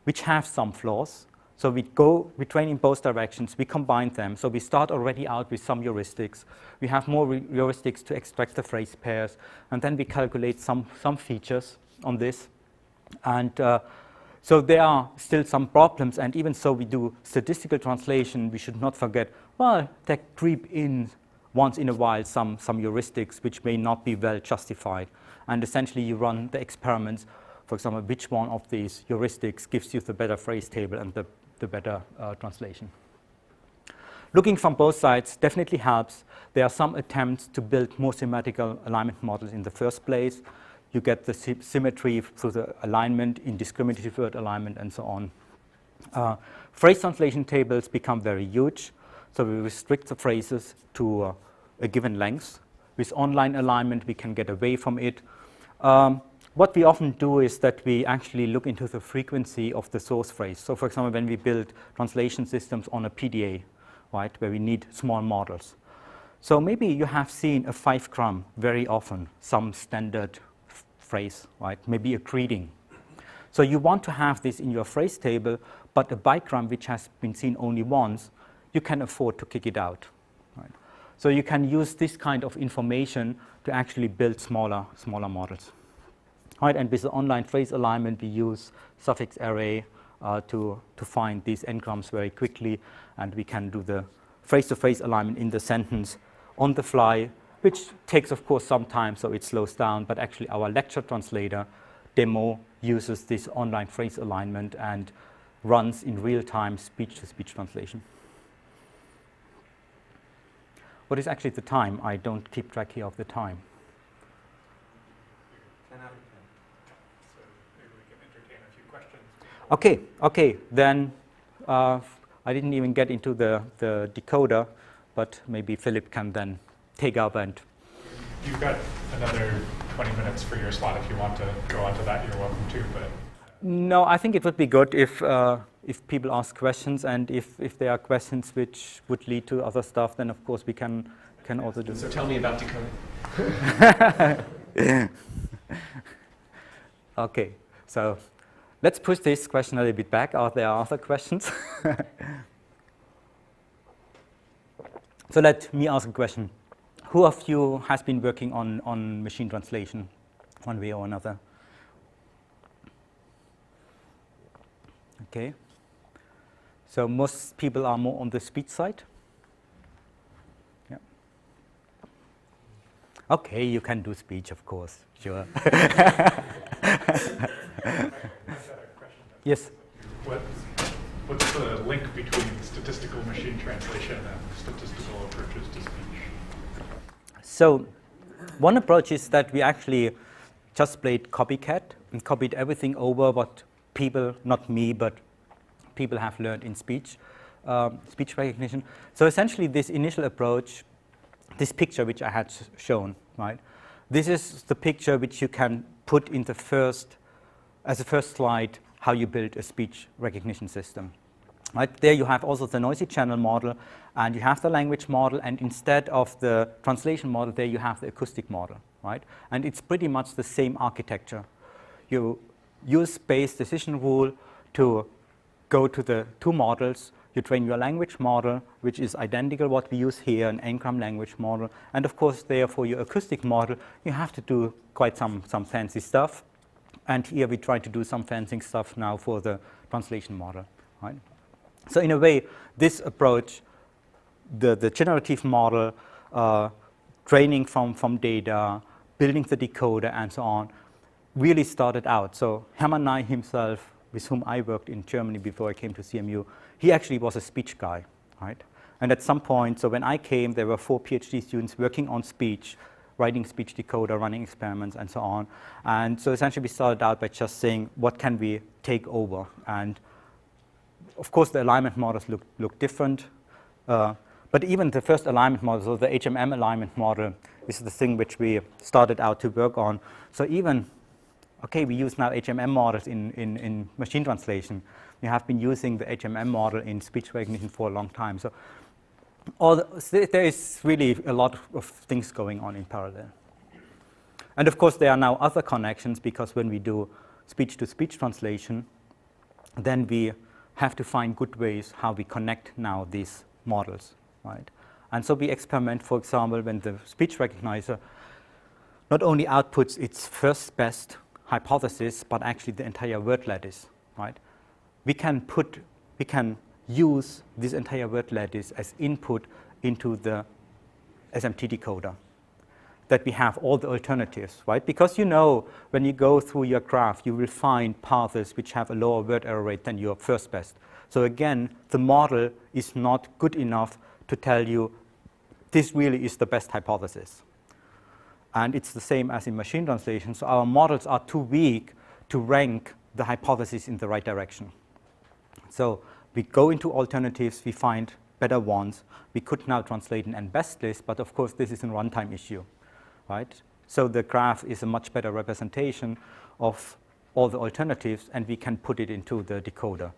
which have some flaws. So we train in both directions, we combine them. So we start already out with some heuristics. We have more heuristics to extract the phrase pairs, and then we calculate some features on this. And so there are still some problems, and even so we do statistical translation, we should not forget, well, there creep in once in a while some heuristics which may not be well justified. And essentially you run the experiments, for example, which one of these heuristics gives you the better phrase table and the better translation. Looking from both sides definitely helps. There are some attempts to build more symmetrical alignment models in the first place. You get the symmetry through the alignment, indiscriminative word alignment, and so on. Phrase translation tables become very huge, so we restrict the phrases to a given length. With online alignment, we can get away from it. What we often do is that we actually look into the frequency of the source phrase. So, for example, when we build translation systems on a PDA, right, where we need small models. So maybe you have seen a 5-gram very often, some standard phrase, right, maybe a greeting. So you want to have this in your phrase table, but a bigram which has been seen only once, you can afford to kick it out. Right? So you can use this kind of information to actually build smaller models. Right, and with the online phrase alignment, we use suffix array to find these n-grams very quickly, and we can do the phrase-to-phrase alignment in the sentence on the fly, which takes, of course, some time, so it slows down. But actually, our lecture translator demo uses this online phrase alignment and runs in real time speech-to-speech translation. What is actually the time? I don't keep track here of the time. 10 out of 10. So maybe we can entertain a few questions. Okay. Then I didn't even get into the decoder, but maybe Philip can then take up and. You've got another 20 minutes for your slot. If you want to go on to that, you're welcome to. But no, I think it would be good if people ask questions, and if there are questions which would lead to other stuff, then of course we can also do. So tell me about decoding. Okay, so let's push this question a little bit back. Are there other questions? So let me ask a question. Who of you has been working on machine translation one way or another? Okay. So most people are more on the speech side? Yeah. Okay, you can do speech, of course, sure. Yes? What's the link between statistical machine translation and statistical approaches to speech? So one approach is that we actually just played copycat and copied everything over what people, not me, but people have learned in speech recognition. So essentially this initial approach, this picture which I had shown, right? This is the picture which you can put in as a first slide, how you build a speech recognition system. Right? There you have also the noisy channel model, and you have the language model, and instead of the translation model, there you have the acoustic model, right? And it's pretty much the same architecture. You use Bayes' decision rule to go to the two models. You train your language model, which is identical what we use here, an n-gram language model. And of course, there for your acoustic model, you have to do quite some fancy stuff. And here we try to do some fancy stuff now for the translation model, right? So in a way, this approach, the generative model, training from data, building the decoder, and so on, really started out. So Hermann Ney himself, with whom I worked in Germany before I came to CMU, he actually was a speech guy, right? And at some point, so when I came, there were 4 PhD students working on speech, writing speech decoder, running experiments, and so on. And so essentially we started out by just saying, what can we take over? And of course, the alignment models look different. But even the first alignment model, so the HMM alignment model, is the thing which we started out to work on. So even, okay, we use now HMM models in machine translation. We have been using the HMM model in speech recognition for a long time. So There is really a lot of things going on in parallel. And of course, there are now other connections, because when we do speech-to-speech translation, then we have to find good ways how we connect now these models, right? And so we experiment, for example, when the speech recognizer not only outputs its first best hypothesis, but actually the entire word lattice, right? We can use this entire word lattice as input into the SMT decoder, that we have all the alternatives, right? Because when you go through your graph, you will find paths which have a lower word error rate than your first best. So again, the model is not good enough to tell you this really is the best hypothesis. And it's the same as in machine translation. So our models are too weak to rank the hypothesis in the right direction. So we go into alternatives, we find better ones. We could now translate an n-best list, but of course this is a runtime issue, right? So the graph is a much better representation of all the alternatives, and we can put it into the decoder.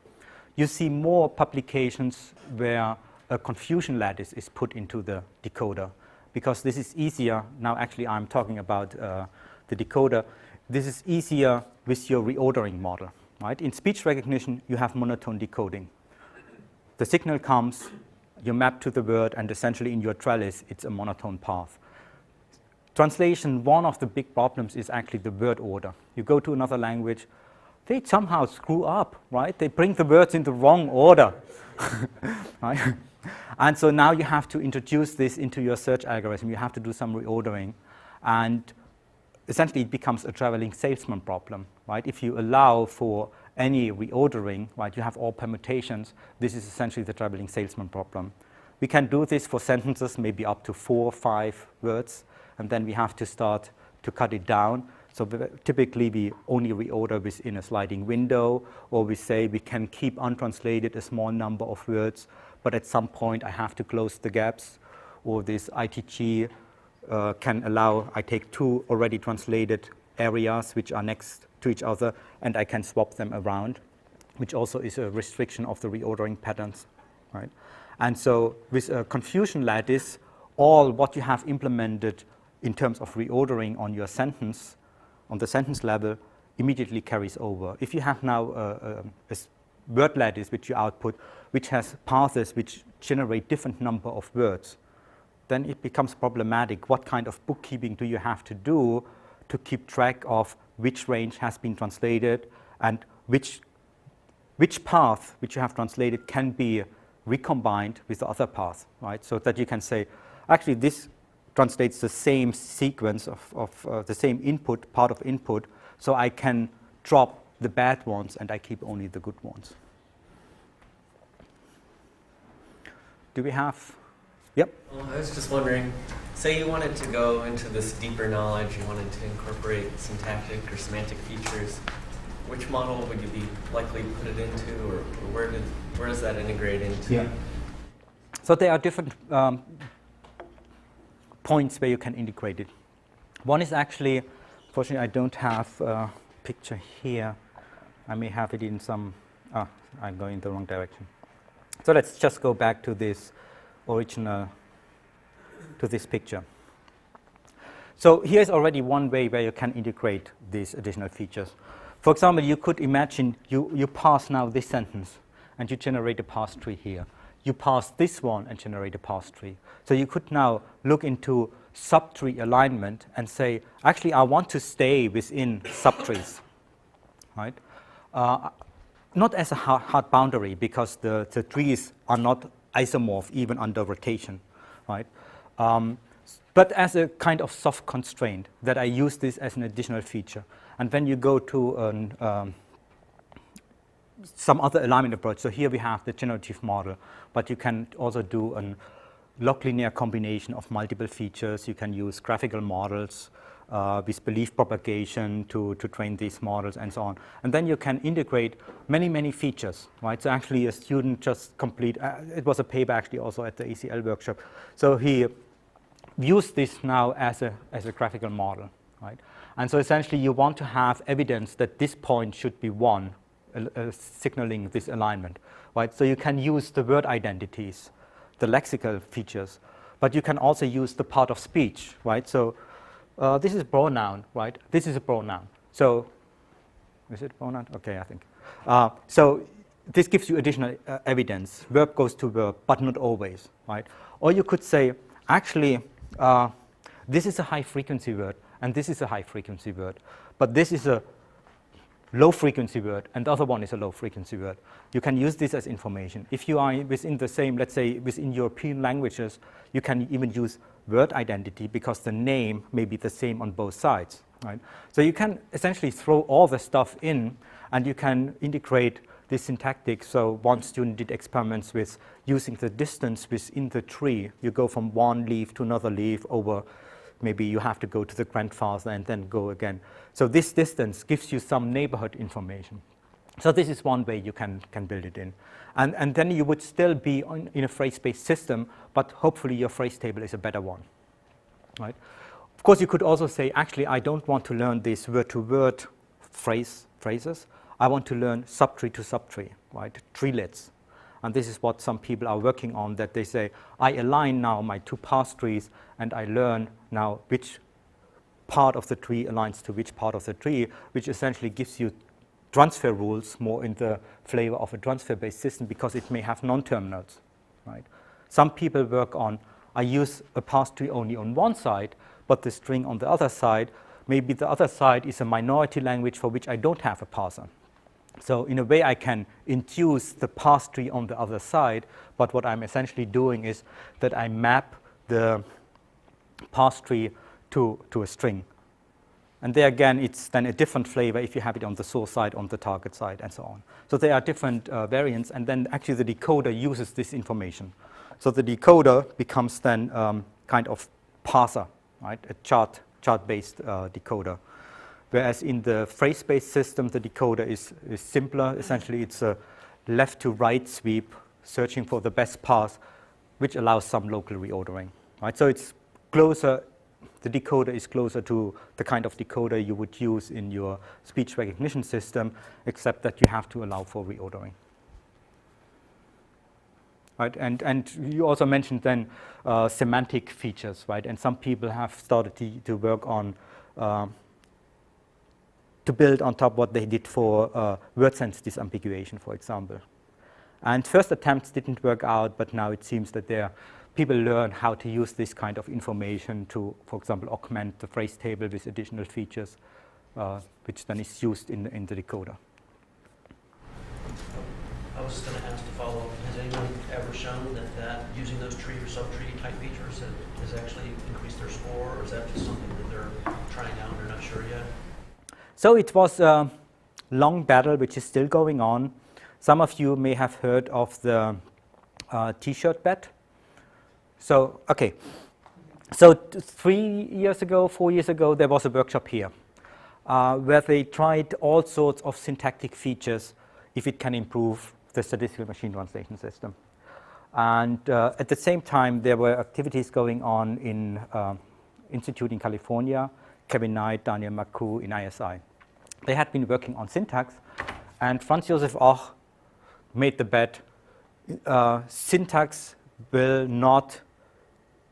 You see more publications where a confusion lattice is put into the decoder, because this is easier. Now actually I'm talking about the decoder. This is easier with your reordering model, right? In speech recognition, you have monotone decoding. The signal comes, you map to the word, and essentially in your trellis, it's a monotone path. Translation, one of the big problems is actually the word order. You go to another language, they somehow screw up, right? They bring the words in the wrong order, right? And so now you have to introduce this into your search algorithm. You have to do some reordering, and essentially it becomes a traveling salesman problem, right? If you allow for any reordering, right, you have all permutations. This is essentially the traveling salesman problem. We can do this for sentences, maybe up to 4 or 5 words, and then we have to start to cut it down. So typically we only reorder within a sliding window, or we say we can keep untranslated a small number of words, but at some point I have to close the gaps, or this ITG can allow, I take 2 already translated areas which are next to each other, and I can swap them around, which also is a restriction of the reordering patterns, right? And so with a confusion lattice, all what you have implemented in terms of reordering on your sentence, on the sentence level, immediately carries over. If you have now a word lattice which you output, which has paths which generate different number of words, then it becomes problematic. What kind of bookkeeping do you have to do to keep track of which range has been translated, and which path which you have translated can be recombined with the other path, right? So that you can say, actually this translates the same sequence of the same input, part of input, so I can drop the bad ones and I keep only the good ones. Do we have? Yep. Well, I was just wondering, say you wanted to go into this deeper knowledge, you wanted to incorporate syntactic or semantic features, which model would you be likely to put it into, or where does that integrate into? Yeah. So there are different points where you can integrate it. One is actually, fortunately I don't have a picture here. I may have it in some, I'm going in the wrong direction. So let's just go back to this original, to this picture. So here's already one way where you can integrate these additional features. For example, you could imagine you parse now this sentence and you generate a parse tree here. You parse this one and generate a parse tree. So you could now look into subtree alignment and say, actually, I want to stay within subtrees, right? Not as a hard boundary, because the trees are not isomorph even under rotation, right? But as a kind of soft constraint that I use this as an additional feature. And when you go to some other alignment approach, so here we have the generative model, but you can also do a log linear combination of multiple features. You can use graphical models with belief propagation to train these models and so on. And then you can integrate many features, right? So actually a student just it was a paper actually also at the ACL workshop. So he used this now as a graphical model, right? And so essentially you want to have evidence that this point should be 1, signaling this alignment, right? So you can use the word identities the lexical features, but you can also use the part of speech, right? So this is a pronoun, right? This is a pronoun. So is it a pronoun? Okay, I think. So this gives you additional evidence. Verb goes to verb, but not always, right? Or you could say, actually, this is a high-frequency word, and this is a high-frequency word, but this is a low-frequency word, and the other one is a low-frequency word. You can use this as information. If you are within the same, let's say, within European languages, you can even use word identity because the name may be the same on both sides, right? So you can essentially throw all the stuff in, and you can integrate this syntactic. So one student did experiments with using the distance within the tree. You go from one leaf to another leaf over, maybe you have to go to the grandfather and then go again. So this distance gives you some neighborhood information. So this is one way you can build it in. And then you would still be in a phrase-based system, but hopefully your phrase table is a better one, right? Of course, you could also say, actually, I don't want to learn these word-to-word phrases. I want to learn subtree to subtree, right? Treelets. And this is what some people are working on, that they say, I align now my two parse trees, and I learn now which part of the tree aligns to which part of the tree, which essentially gives you transfer rules more in the flavor of a transfer-based system because it may have non-terminals, right? Some people work on, I use a parse tree only on one side, but the string on the other side, maybe the other side is a minority language for which I don't have a parser. So in a way, I can induce the parse tree on the other side, but what I'm essentially doing is that I map the parse tree to a string. And there again, it's then a different flavor if you have it on the source side, on the target side, and so on. So there are different variants, and then actually the decoder uses this information. So the decoder becomes then kind of parser, right? A chart-based decoder. Whereas in the phrase-based system, the decoder is simpler. Essentially, it's a left-to-right sweep, searching for the best path, which allows some local reordering, right? So it's closer. The decoder is closer to the kind of decoder you would use in your speech recognition system, except that you have to allow for reordering. Right? And you also mentioned then semantic features, right? And some people have started to work on to build on top what they did for word sense disambiguation, for example. And first attempts didn't work out, but now it seems that people learn how to use this kind of information to, for example, augment the phrase table with additional features, which then is used in the decoder. I was just going to ask to follow up, has anyone ever shown that using those tree or subtree type features has actually increased their score, or is that just something that they're trying out and they're not sure yet? So it was a long battle, which is still going on. Some of you may have heard of the T-shirt bet. So, okay. So 4 years ago, there was a workshop here where they tried all sorts of syntactic features if it can improve the statistical machine translation system. And at the same time, there were activities going on in Institute in California, Kevin Knight, Daniel Maku in ISI. They had been working on syntax, and Franz Josef Auch made the bet, syntax will not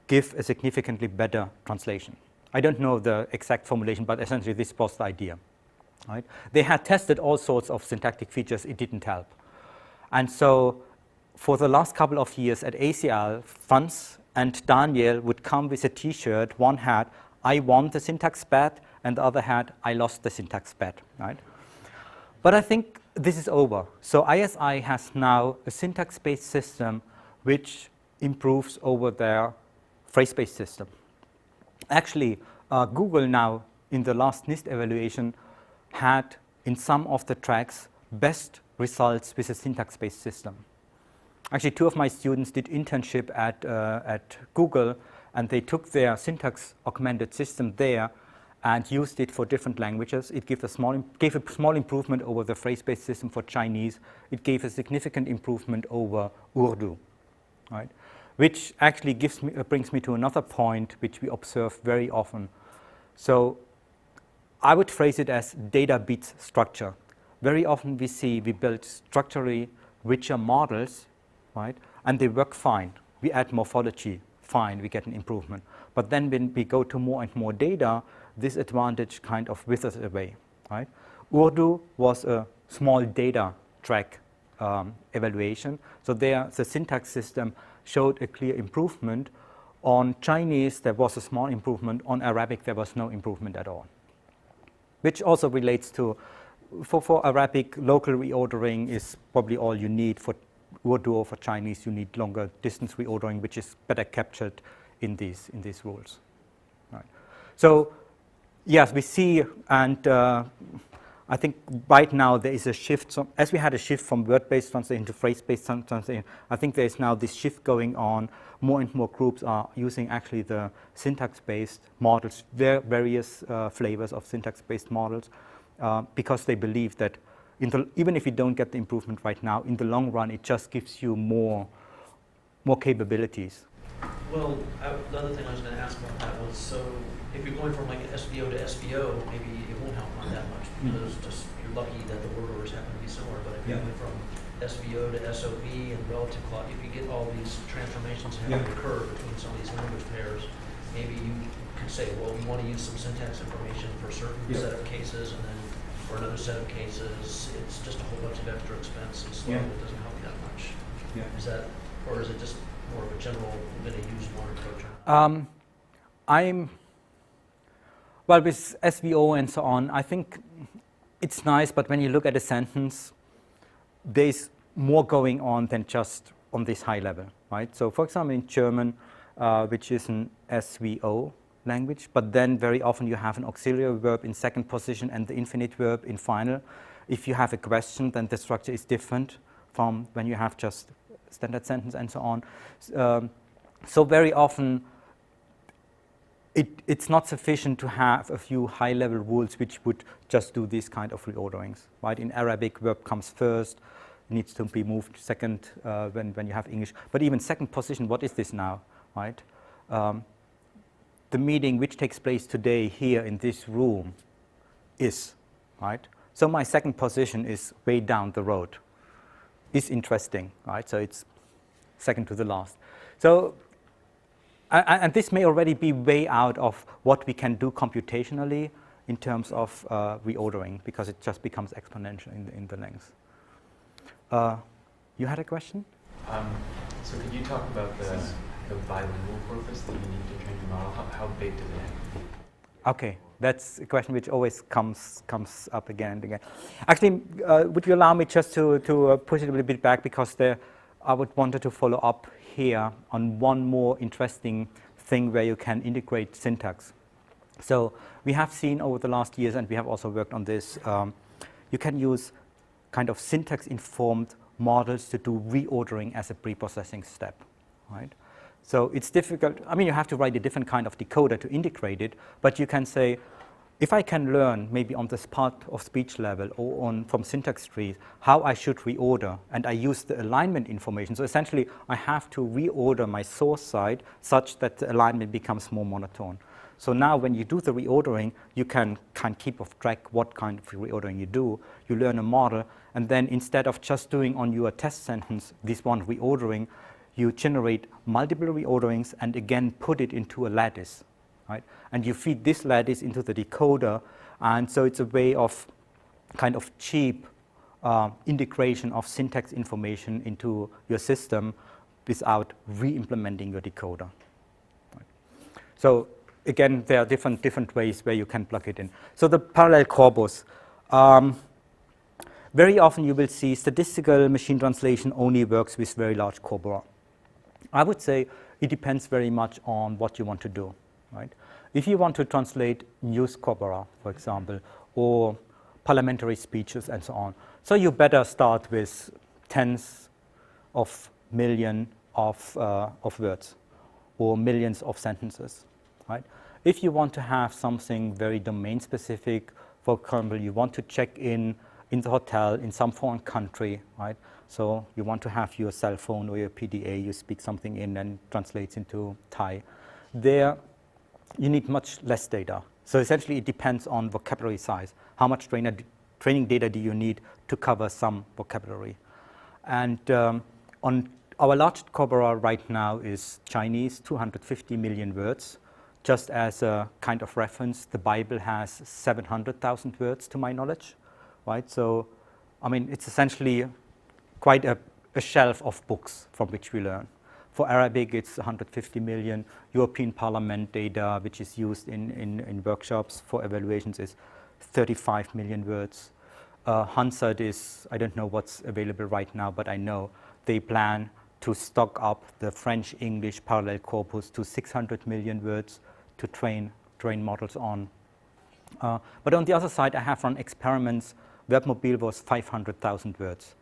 give a significantly better translation. I don't know the exact formulation, but essentially this was the idea. Right? They had tested all sorts of syntactic features, it didn't help. And so for the last couple of years at ACL, Franz and Daniel would come with a T-shirt. One had, I won the syntax bet, and the other had, I lost the syntax bet. Right? But I think this is over. So ISI has now a syntax-based system which improves over their phrase-based system. Actually, Google now, in the last NIST evaluation, had, in some of the tracks, best results with a syntax-based system. Actually, 2 of my students did internship at Google, and they took their syntax-augmented system there and used it for different languages. It gave a small improvement over the phrase-based system for Chinese. It gave a significant improvement over Urdu, right? Which actually brings me to another point which we observe very often. So I would phrase it as data beats structure. Very often we build structurally richer models, right? And they work fine. we add morphology, fine, we get an improvement. But then when we go to more and more data, this advantage kind of withers away, right? Urdu was a small data track evaluation. So there, the syntax system showed a clear improvement. On Chinese, there was a small improvement. On Arabic, there was no improvement at all. Which also relates to, for Arabic, local reordering is probably all you need. For Urdu or for Chinese, you need longer distance reordering, which is better captured in these rules. Right. So, yes, we see, and I think right now there is a shift. So as we had a shift from word-based translation to phrase-based translation, I think there is now this shift going on. More and more groups are using actually the syntax-based models, various flavors of syntax-based models, because they believe that even if you don't get the improvement right now, in the long run, it just gives you more capabilities. Well, the other thing I was going to ask about that was, so if you're going from like SVO to SVO, maybe it won't help on that much because just you're lucky that the word orders happen to be similar. But if you're going from SVO to SOV and relative clock, if you get all these transformations having to occur between some of these language pairs, maybe you could say, well, we want to use some syntax information for a certain set of cases, and then for another set of cases, it's just a whole bunch of extra expense and slow. It doesn't help you that much. Is that, or is it just more of a general, I'm going to use one approach? Well, with SVO and so on, I think it's nice, but when you look at a sentence, there's more going on than just on this high level, right? So, for example, in German, which is an SVO language, but then very often you have an auxiliary verb in second position and the infinite verb in final. If you have a question, then the structure is different from when you have just standard sentence and so on. So very often, it's not sufficient to have a few high-level rules which would just do these kind of reorderings, right? In Arabic, verb comes first, needs to be moved second when you have English. But even second position, what is this now, right? The meeting which takes place today here in this room is, right? So my second position is way down the road. Is interesting, right? So it's second to the last. So, and this may already be way out of what we can do computationally in terms of reordering, because it just becomes exponential in the length. You had a question? So could you talk about the bilingual corpus that you need to train your model? How big do they have to be? Okay, that's a question which always comes up again and again. Actually, would you allow me just to push it a little bit back, because I would wanted to follow up here on one more interesting thing where you can integrate syntax. So we have seen over the last years, and we have also worked on this, you can use kind of syntax-informed models to do reordering as a pre-processing step, right? So it's difficult. I mean, you have to write a different kind of decoder to integrate it, but you can say, if I can learn maybe on this part of speech level or from syntax trees how I should reorder, and I use the alignment information. So essentially, I have to reorder my source side such that the alignment becomes more monotone. So now when you do the reordering, you can keep of track what kind of reordering you do. You learn a model, and then instead of just doing on your test sentence this one reordering, you generate multiple reorderings and again put it into a lattice. Right? And you feed this lattice into the decoder, and so it's a way of kind of cheap integration of syntax information into your system without re-implementing your decoder. Right? So again, there are different ways where you can plug it in. So the parallel corpus. Very often you will see statistical machine translation only works with very large corpora. I would say it depends very much on what you want to do. Right? If you want to translate news corpora, for example, or parliamentary speeches and so on, so you better start with tens of millions of words or millions of sentences. Right? If you want to have something very domain specific, for example, you want to check in the hotel in some foreign country, right? So you want to have your cell phone or your PDA, you speak something in and translates into Thai. There, you need much less data. So essentially, it depends on vocabulary size. How much training data do you need to cover some vocabulary? And on our largest corpora right now is Chinese, 250 million words. Just as a kind of reference, the Bible has 700,000 words to my knowledge, right? So, I mean, it's essentially quite a shelf of books from which we learn. For Arabic, it's 150 million. European Parliament data, which is used in workshops for evaluations, is 35 million words. Hansard is, I don't know what's available right now, but I know they plan to stock up the French-English parallel corpus to 600 million words to train models on. But on the other side, I have run experiments. WebMobile was 500,000 words.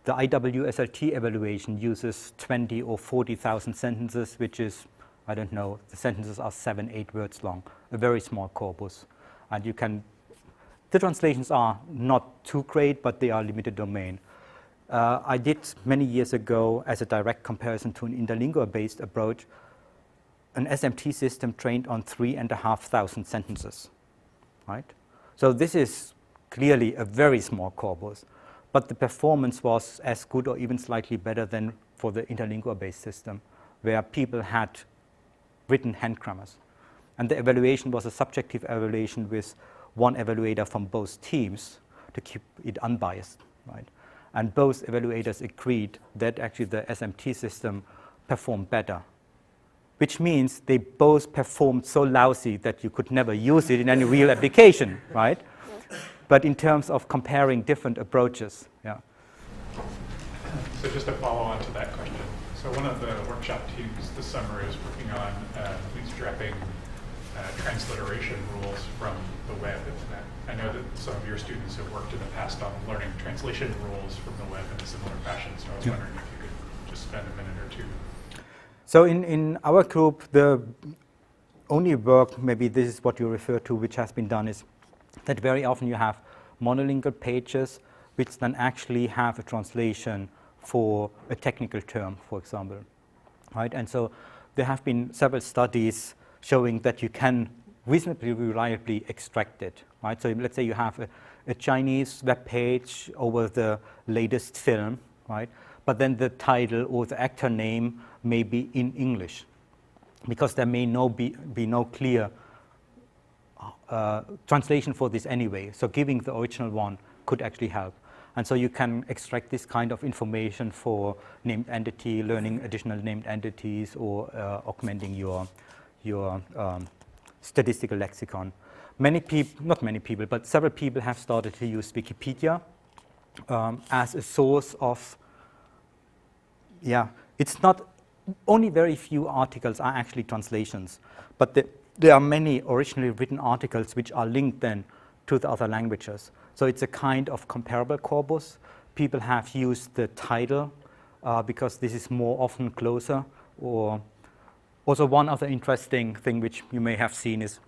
The IWSLT evaluation uses 20 or 40,000 sentences, which is, I don't know, the sentences are 7, 8 words long, a very small corpus. And you can, the translations are not too great, but they are limited domain. I did many years ago, as a direct comparison to an interlingua-based approach, an SMT system trained on 3,500 sentences, right? So this is clearly a very small corpus, but the performance was as good or even slightly better than for the interlingua-based system, where people had written hand grammars. And the evaluation was a subjective evaluation with one evaluator from both teams to keep it unbiased, right? And both evaluators agreed that actually the SMT system performed better, which means they both performed so lousy that you could never use it in any real application, right? But in terms of comparing different approaches, yeah. So just to follow on to that question. So one of the workshop teams this summer is working on bootstrapping transliteration rules from the web. I know that some of your students have worked in the past on learning translation rules from the web in a similar fashion, so I was wondering if you could just spend a minute or two. So in our group, the only work, maybe this is what you refer to, which has been done, is that very often you have monolingual pages which then actually have a translation for a technical term, for example, right? And so there have been several studies showing that you can reasonably reliably extract it, right? So let's say you have a Chinese web page over the latest film, right? But then the title or the actor name may be in English, because there may be no clear translation for this anyway. So giving the original one could actually help. And so you can extract this kind of information for named entity, learning additional named entities, or augmenting your statistical lexicon. Many people, not many people, but several people have started to use Wikipedia as a source of, it's not, only very few articles are actually translations, but there are many originally written articles which are linked then to the other languages. So it's a kind of comparable corpus. People have used the title because this is more often closer. Or also one other interesting thing which you may have seen is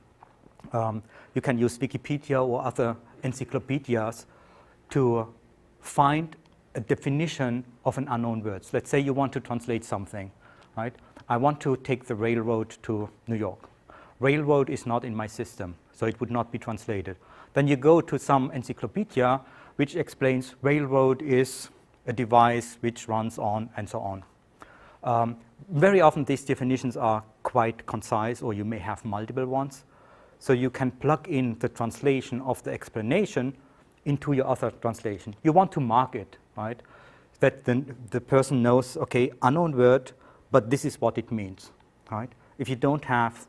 you can use Wikipedia or other encyclopedias to find a definition of an unknown word. Let's say you want to translate something, right? I want to take the railroad to New York. Railroad is not in my system, so it would not be translated. Then you go to some encyclopedia which explains railroad is a device which runs on, and so on. Very often these definitions are quite concise, or you may have multiple ones. So you can plug in the translation of the explanation into your other translation. You want to mark it, right? That the person knows, okay, unknown word, but this is what it means, right? If you don't have,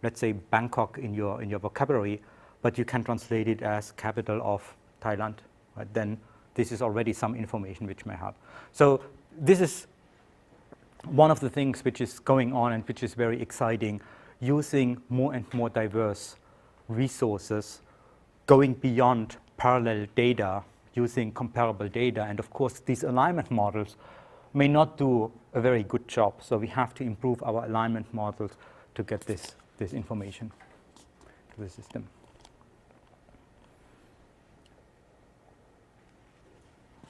let's say, Bangkok in your vocabulary, but you can translate it as capital of Thailand, right? Then this is already some information which may help. So this is one of the things which is going on and which is very exciting, using more and more diverse resources, going beyond parallel data, using comparable data. And of course, these alignment models may not do a very good job. So we have to improve our alignment models to get this information to the system.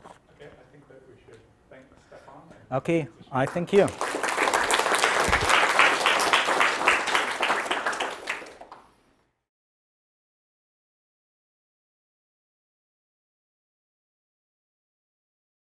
Okay, I think that we should thank Stefan. Okay, I thank you.